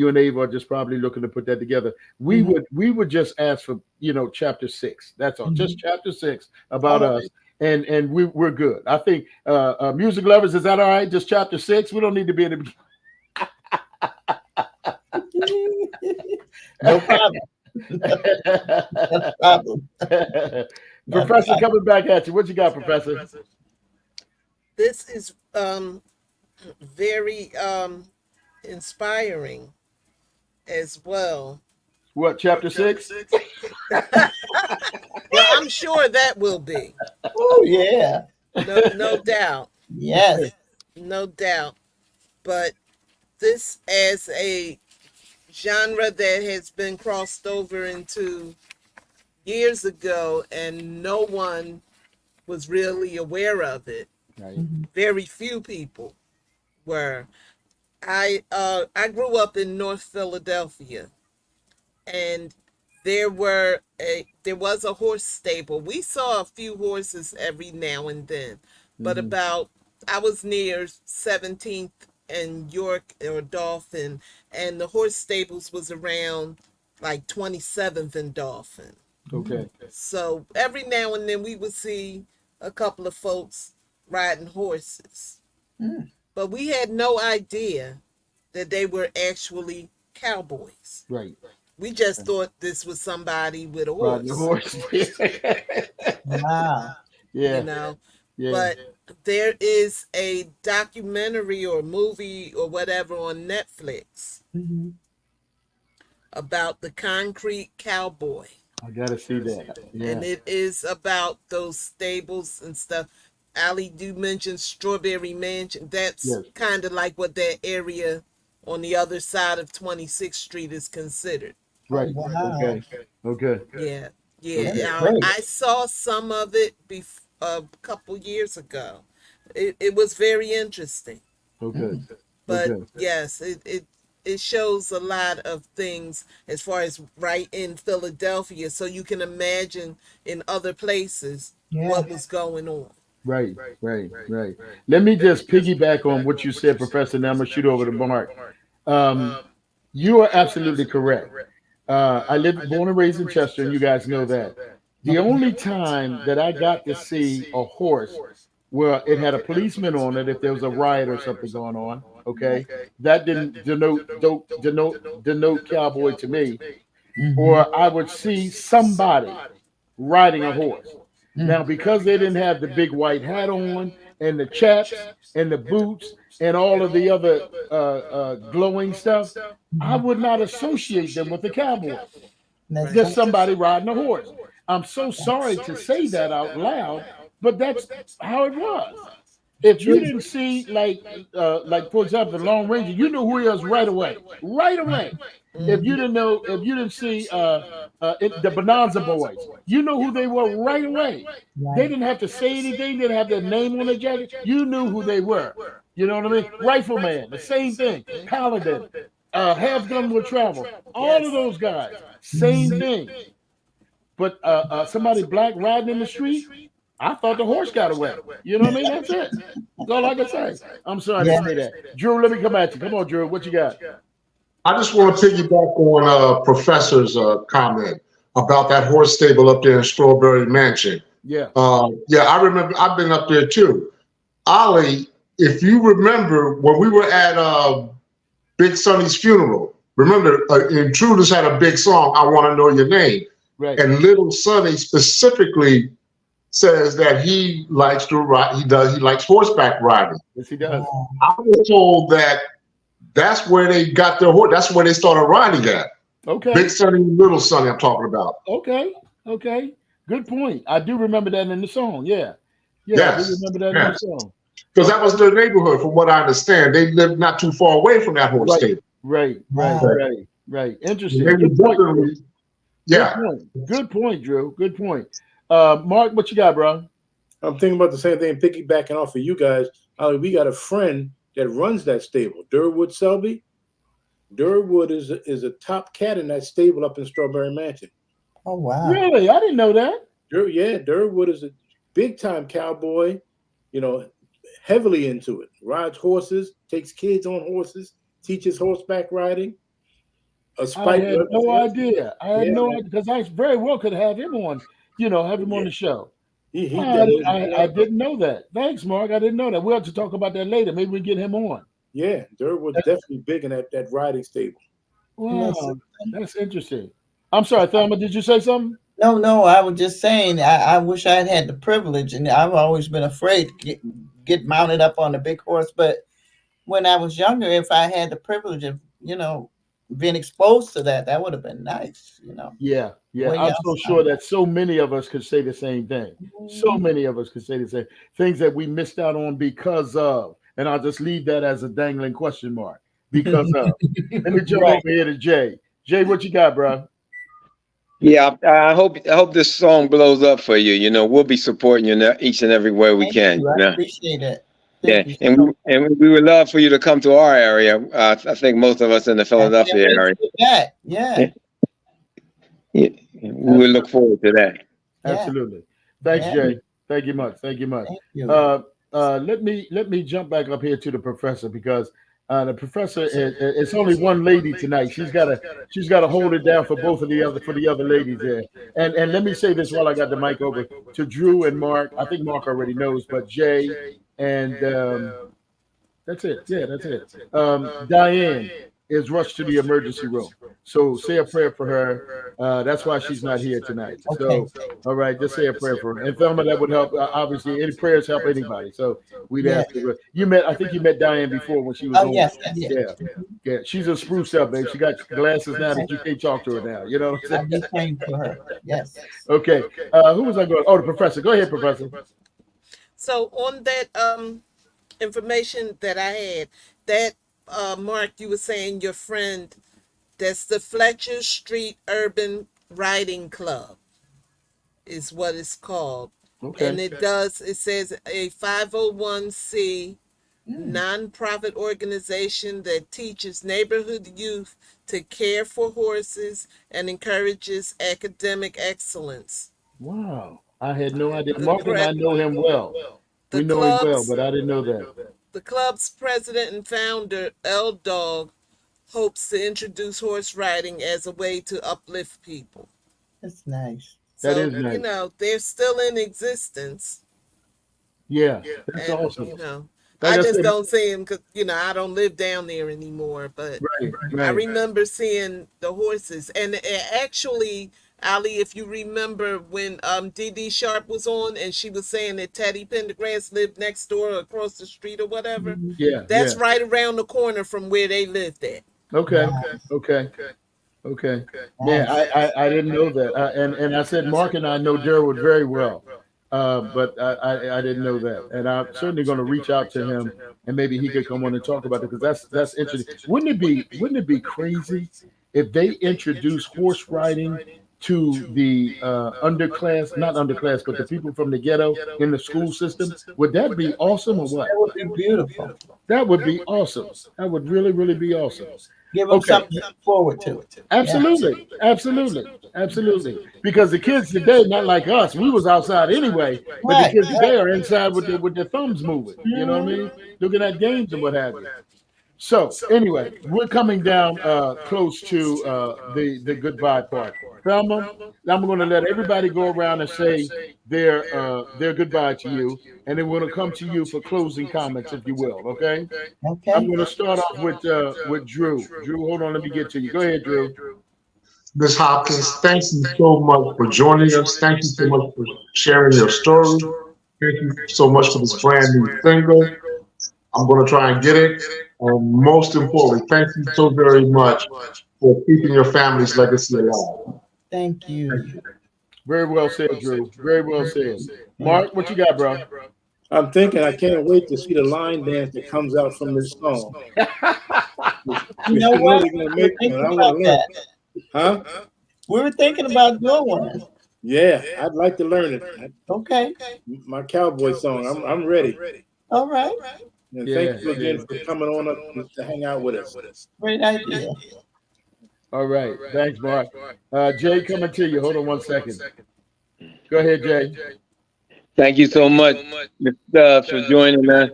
and Ava are just probably looking to put that together. We would just ask for, chapter 6. That's all. Just chapter 6 about us. And we're good. I think music lovers, is that all right? Just chapter 6? We don't need to be in the No problem. No problem. Professor, coming back at you. What you got, Professor? This is very inspiring as well. What, chapter 6? Well, I'm sure that will be. Oh, yeah. No doubt. Yes. No doubt. But this as a genre that has been crossed over into years ago and no one was really aware of it. Right. Very few people were. I grew up in North Philadelphia, and there was a horse stable. We saw a few horses every now and then, but I was near 17th and York or Dolphin, and the horse stables was around like 27th and Dolphin. Okay. So every now and then we would see a couple of folks riding horses. But we had no idea that they were actually cowboys. Right. We just thought this was somebody with a horse. Riding a horse. Wow. Yeah. Yeah. But there is a documentary or movie or whatever on Netflix about the concrete cowboy. I gotta see that. Yeah. And it is about those stables and stuff. Ali, you mentioned Strawberry Mansion. That's kind of like what that area on the other side of 26th Street is considered. Right. Wow. Okay. Yeah. Yeah, That's Okay. great. I saw some of it a couple years ago. It was very interesting. Okay. But Okay. yes, it shows a lot of things as far as right in Philadelphia, so you can imagine in other places Yeah. what was going on. Right. Right. Right. Let me just piggyback on what you said, Professor. Now I'm gonna shoot over to Mark. Um, you are absolutely correct. I lived, born and raised in Chester, and you guys know that. The only time that I got to see a horse where it had a policeman on it, if there was a riot or something going on, okay, that didn't denote cowboy to me. Mm-hmm. Or I would see somebody riding a horse. Now, because they didn't have the big white hat on and the chaps and the boots and all of the other glowing stuff, I Mm-hmm. would not associate them with the cowboy. That's Right. Just somebody riding a horse. I'm so sorry to say that out loud, but that's how it was. If you true. didn't see like for example, the Lone Ranger, you knew who he was right away, right away. If you Mhm. didn't know, if you didn't see the Bonanza Boys, you know who they were right away. They Right. didn't have to say anything. They didn't have their name on their jacket. You knew who they were. You know what I mean? Rifleman, the same thing. Paladin, Have Gun Will Travel. All of Yes. those guys, same Mhm. thing. But somebody black riding in the street, I thought the horse got away. You know what I mean? That's it. That's all I can say. I'm sorry to Yeah. say that. Drew, let me come at you. Come on, Drew. What you got? I just want to piggyback on Professor's comment about that horse stable up there in Strawberry Mansion. Yeah. Yeah, I remember. I've been up there too. Ollie, if you remember when we were at Big Sonny's funeral, remember Intruders had a big song, "I Want to Know Your Name," Right. and Little Sonny specifically says that he likes to ride. He does. He likes horseback riding. Yes, he does. I was told that that's where they got their horse. That's where they started riding at. Big Okay. Sonny and Little Sonny. I'm talking about. Okay. Okay. Good point. I do remember that in the song. Yeah. Yeah, I do Yes, remember that in the yes. song. Because that was their neighborhood, from what I understand. They lived not too far away from that horse Right. stable. Right. Right. Wow. Right. Right. And they Interesting. were Good point. definitely, Good yeah. point. Good point, Drew. Good point. Mark, what you got, bro? I'm thinking about the same thing, piggybacking off of you guys. We got a friend that runs that stable, Durwood Selby. Durwood is a top cat in that stable up in Strawberry Mansion. Oh wow. Really? I didn't know that. Durwood is a big time cowboy, you know, heavily into it. Rides horses, takes kids on horses, teaches horseback riding. A I spike. had no idea. I had Yeah, no man. idea because I very well could have him on, have him on Yeah. the show. He I, does. I didn't know that. Thanks, Mark. I didn't know that. We'll have to talk about that later. Maybe we get him on. Yeah, Durwood's definitely big in that riding stable. Wow, that's interesting. I'm sorry, Thelma. Did you say something? No, no, I was just saying I wish I had the privilege, and I've always been afraid to get mounted up on a big horse. But when I was younger, if I had the privilege of, being exposed to that, that would have been nice, Yeah, yeah. way I'm so sure that so many of us could say the same thing. So outside. many of us could say the same things that we missed out on because of. And I'll just leave that as a dangling question mark. Because of. Let me jump Right. over here to Jay. Jay, what you got, bro? Yeah, I hope this song blows up for you. You know, we'll be supporting you each and every way we Thank can. you. I You know, appreciate it. yeah, Thank you and so we, and we would love for you to come to our area. I think most of us in the much. I can't Philadelphia wait area. to get back. Yeah. Yeah, yeah, we would look forward to that. Yeah. Absolutely. Thanks, Yeah. Jay. Thank you much. Thank you much. Thank you. Let me jump back up here to the professor because the professor it's only one lady tonight. She's got to hold it down for both of the other ladies there. And let me say this while I got the mic over to Drew and Mark. I think Mark already knows, but Jay and that's it. Yeah, that's it. Diane is rushed to the emergency room. So say a prayer for her. That's why she's not here tonight. Okay. So, all right, just say a prayer for her. And Thelma, that would help. Obviously, any prayers help anybody. So we'd Yeah. ask you. I think you met Diane before when she was Oh on. yes, I did. Yeah, yeah. She's a spruce up, babe. She got glasses now that you can't talk to her now. You know what I'm I'll saying? be praying for her. Yes. Okay. Who was I going? Oh, the professor. Go ahead, professor. So on that information that I had, that Mark, you were saying your friend, that's the Fletcher Street Urban Riding Club. is what it's called. Okay. And it says a 501c nonprofit organization that teaches neighborhood youth to care for horses and encourages academic excellence. Wow. I had no idea. The, Mark and I pre- know him well. the We know him well, club's but I didn't know that. the club's president and founder, L Dog, hopes to introduce horse riding as a way to uplift people. That's nice. That So, is nice. you know, they're still in existence. Yeah, that's And, awesome. you know, Like I I just said, don't see them because, you know, I don't live down there anymore. But right, I right. remember seeing the horses. And actually, Ali, if you remember when Dee Dee Sharp was on and she was saying that Teddy Pendergrass lived next door or across the street or whatever, Yeah, that's yeah. right around the corner from where they lived at. Okay, Nice. okay. Man, Nice. I didn't know that. And I said Mark and I know Durwood very well, but I didn't know that. And I'm certainly going to reach out to him and maybe he could come on and talk about it because that's interesting. Wouldn't it be crazy if they introduced horse riding to the underclass, not underclass, but the people from the ghetto in the school system? Would that be awesome or what? That would be beautiful. That would be awesome. That would really, really be awesome. Give them Okay. something to look forward to. Absolutely, absolutely. Because the kids today, not like us, we was outside anyway. But the Right, kids today are inside with their thumbs moving. You know what I Mhm. mean? Looking at games and what have you. So anyway, we're coming down close to the goodbye part. Thelma, I'm going to let everybody go around and say their goodbye to you, and then we're going to come to you for closing comments, if you will. Okay? I'm Okay. going to start off with Drew. Drew, hold on, let me get to you. Go ahead, Drew. Ms. Hopkins, thank you so much for joining us. Thank you so much for sharing your story. Thank you so much for this brand new single. I'm going to try and get it. And most importantly, thank you so very much for keeping your family's legacy alive. Thank you. Very well said, Drew. Very well said. Mark, what you got, bro? I'm thinking I can't wait to see the line dance that comes out from this song. You know what? Really gonna We were make thinking one. I about want to learn. that. Huh? We were thinking about doing one. Yeah, I'd like to learn it. Okay. My cowboy song. I'm ready. All right. And Yeah, thank you again for coming on up to hang out with us. Great idea. All right. Thanks, Mark. Jay, coming to you. Hold on one second. Go ahead, Jay. Thank you so much, Mr. Stubbs, for joining us.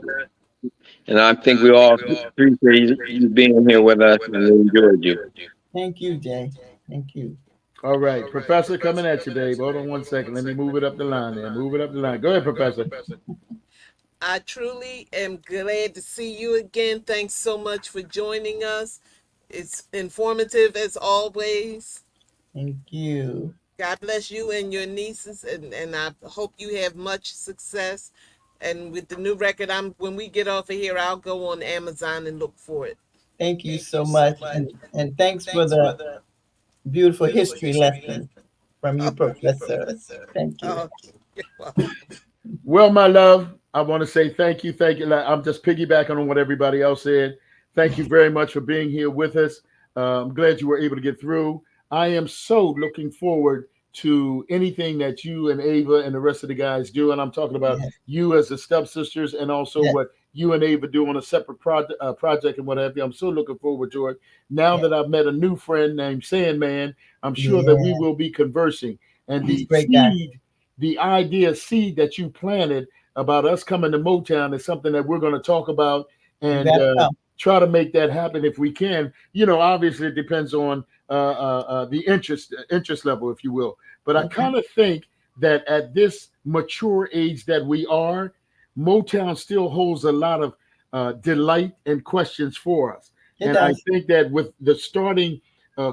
And I think we all appreciate you being here with us and we enjoyed you. Thank you, Jay. Thank you. All right. Professor, coming at you, Dave. Hold on one second. Let me move it up the line there. Move it up the line. Go ahead, Professor. I truly am glad to see you again. Thanks so much for joining us. It's informative as always. Thank you. God bless you and your nieces, and I hope you have much success. And with the new record, when we get off of here, I'll go on Amazon and look for it. Thank you so much. And thanks for the beautiful history lesson from you, Professor. Thank you. Oh, you're welcome. Well, my love, I want to say thank you. Thank you. I'm just piggybacking on what everybody else said. Thank you very much for being here with us. I'm glad you were able to get through. I am so looking forward to anything that you and Ava and the rest of the guys do. And I'm talking about you as the Stubbs sisters and also what you and Ava do on a separate project and what have you. I'm so looking forward to it. Now that I've met a new friend named Sandman, I'm sure that we will be conversing. And the idea seed that you planted about us coming to Motown is something that we're going to talk about and try to make that happen if we can. You know, obviously it depends on the interest level, if you will. But I kind of think that at this mature age that we are, Motown still holds a lot of delight and questions for us. I think that with the starting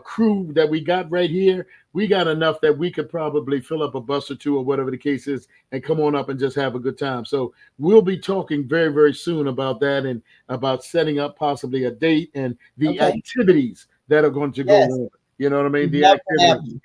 crew that we got right here, we got enough that we could probably fill up a bus or two or whatever the case is and come on up and just have a good time. So we'll be talking very, very soon about that and about setting up possibly a date and the activities that are going to go on. You know what I mean? The activities.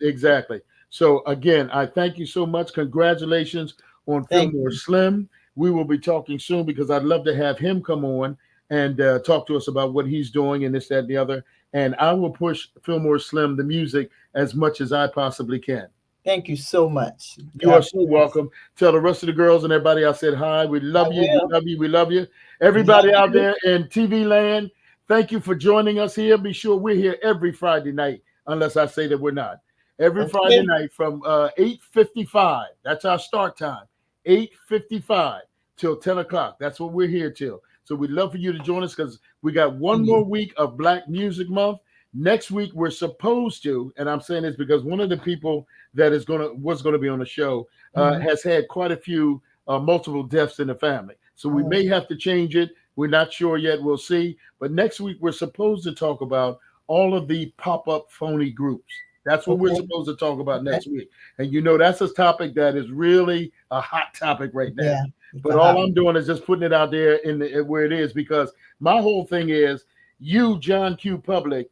Exactly. So again, I thank you so much. Congratulations on Fillmore Slim. We will be talking soon because I'd love to have him come on and talk to us about what he's doing and this, that, and the other. And I will push Fillmore Slim, the music, as much as I possibly can. Thank you so much. You are so welcome. Tell the rest of the girls and everybody I said hi. We love you. We love you. We love you. Everybody out there in TV land, thank you for joining us here. Be sure we're here every Friday night, unless I say that we're not. Every Friday night from 8:55. That's our start time. 8:55 till 10 o'clock. That's what we're here till. So we'd love for you to join us because we got one more week of Black Music Month. Next week we're supposed to, and I'm saying this because one of the people that was gonna be on the show has had quite a few multiple deaths in the family. So we may have to change it. We're not sure yet. We'll see. But next week we're supposed to talk about all of the pop-up phony groups. That's what we're supposed to talk about next week. And you know that's a topic that is really a hot topic right now. Yeah, but all I'm doing is just putting it out there where it is, because my whole thing is you, John Q. Public,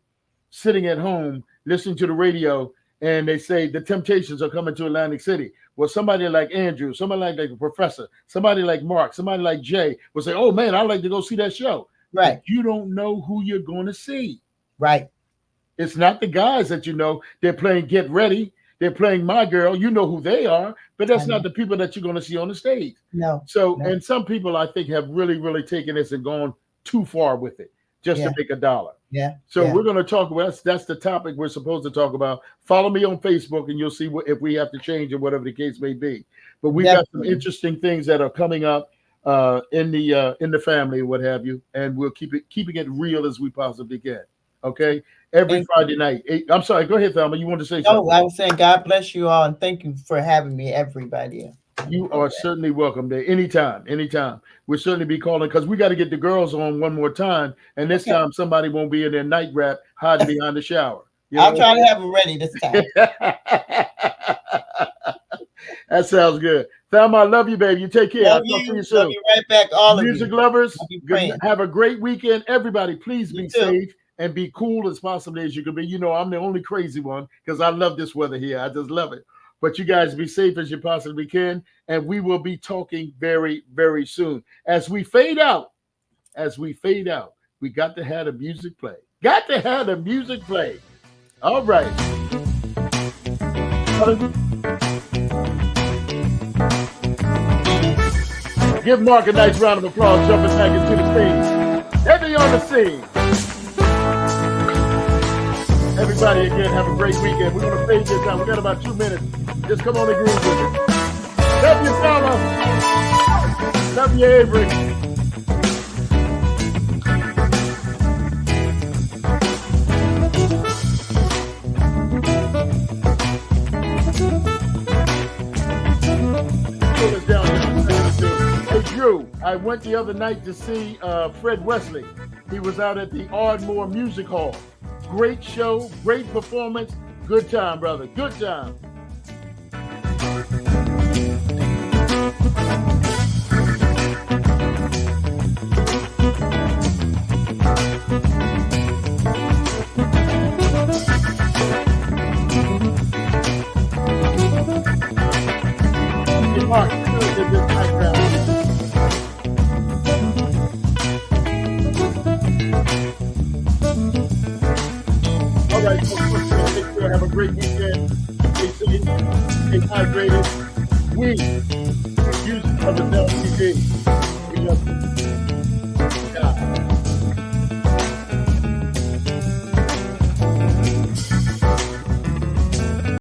sitting at home listening to the radio, and they say the Temptations are coming to Atlantic City. Well, somebody like Andrew, somebody like the Professor, somebody like Mark, somebody like Jay will say, "Oh man, I'd like to go see that show." Right. But you don't know who you're going to see. Right. It's not the guys that you know. They're playing Get Ready. They're playing My Girl. You know who they are, but that's not the people that you're going to see on the stage. No. So, and some people I think have really, really taken this and gone too far with it just to make a dollar. Yeah. So we're going to talk about that's the topic we're supposed to talk about. Follow me on Facebook and you'll see if we have to change or whatever the case may be. But we've got some interesting things that are coming up in the family, what have you, and we'll keeping it real as we possibly can. Okay. Every Friday night. I'm sorry. Go ahead, Thelma. You want to say something? Oh, I was saying God bless you all and thank you for having me, everybody. You are certainly welcome there. Anytime. We'll certainly be calling because we got to get the girls on one more time. And this time somebody won't be in their night wrap hiding behind the shower. I'll try to have them ready this time. That sounds good. Thelma, I love you, baby. You take care. I'll talk to you soon. Love you right back, all of you. Music lovers, have a great weekend. Everybody, please be safe and be cool as possibly as you can be. You know, I'm the only crazy one because I love this weather here. I just love it. But you guys be safe as you possibly can. And we will be talking very, very soon. As we fade out, we got to have the music play. All right. Give Mark a nice round of applause, jumping back into the stage. Heavy on the scene. Everybody, again, have a great weekend. We're going to fade this out. We got about 2 minutes. Just come on and groove with it. Love you, fella. Love you, Avery. Hey, Drew, I went the other night to see Fred Wesley. He was out at the Ardmore Music Hall. Great show, great performance. Good time, brother. Good time. Hey, Mark, this background. All right, folks, take care. Have a great weekend. Stay safe. Stay hydrated. We, music of the LTV. We love you. God.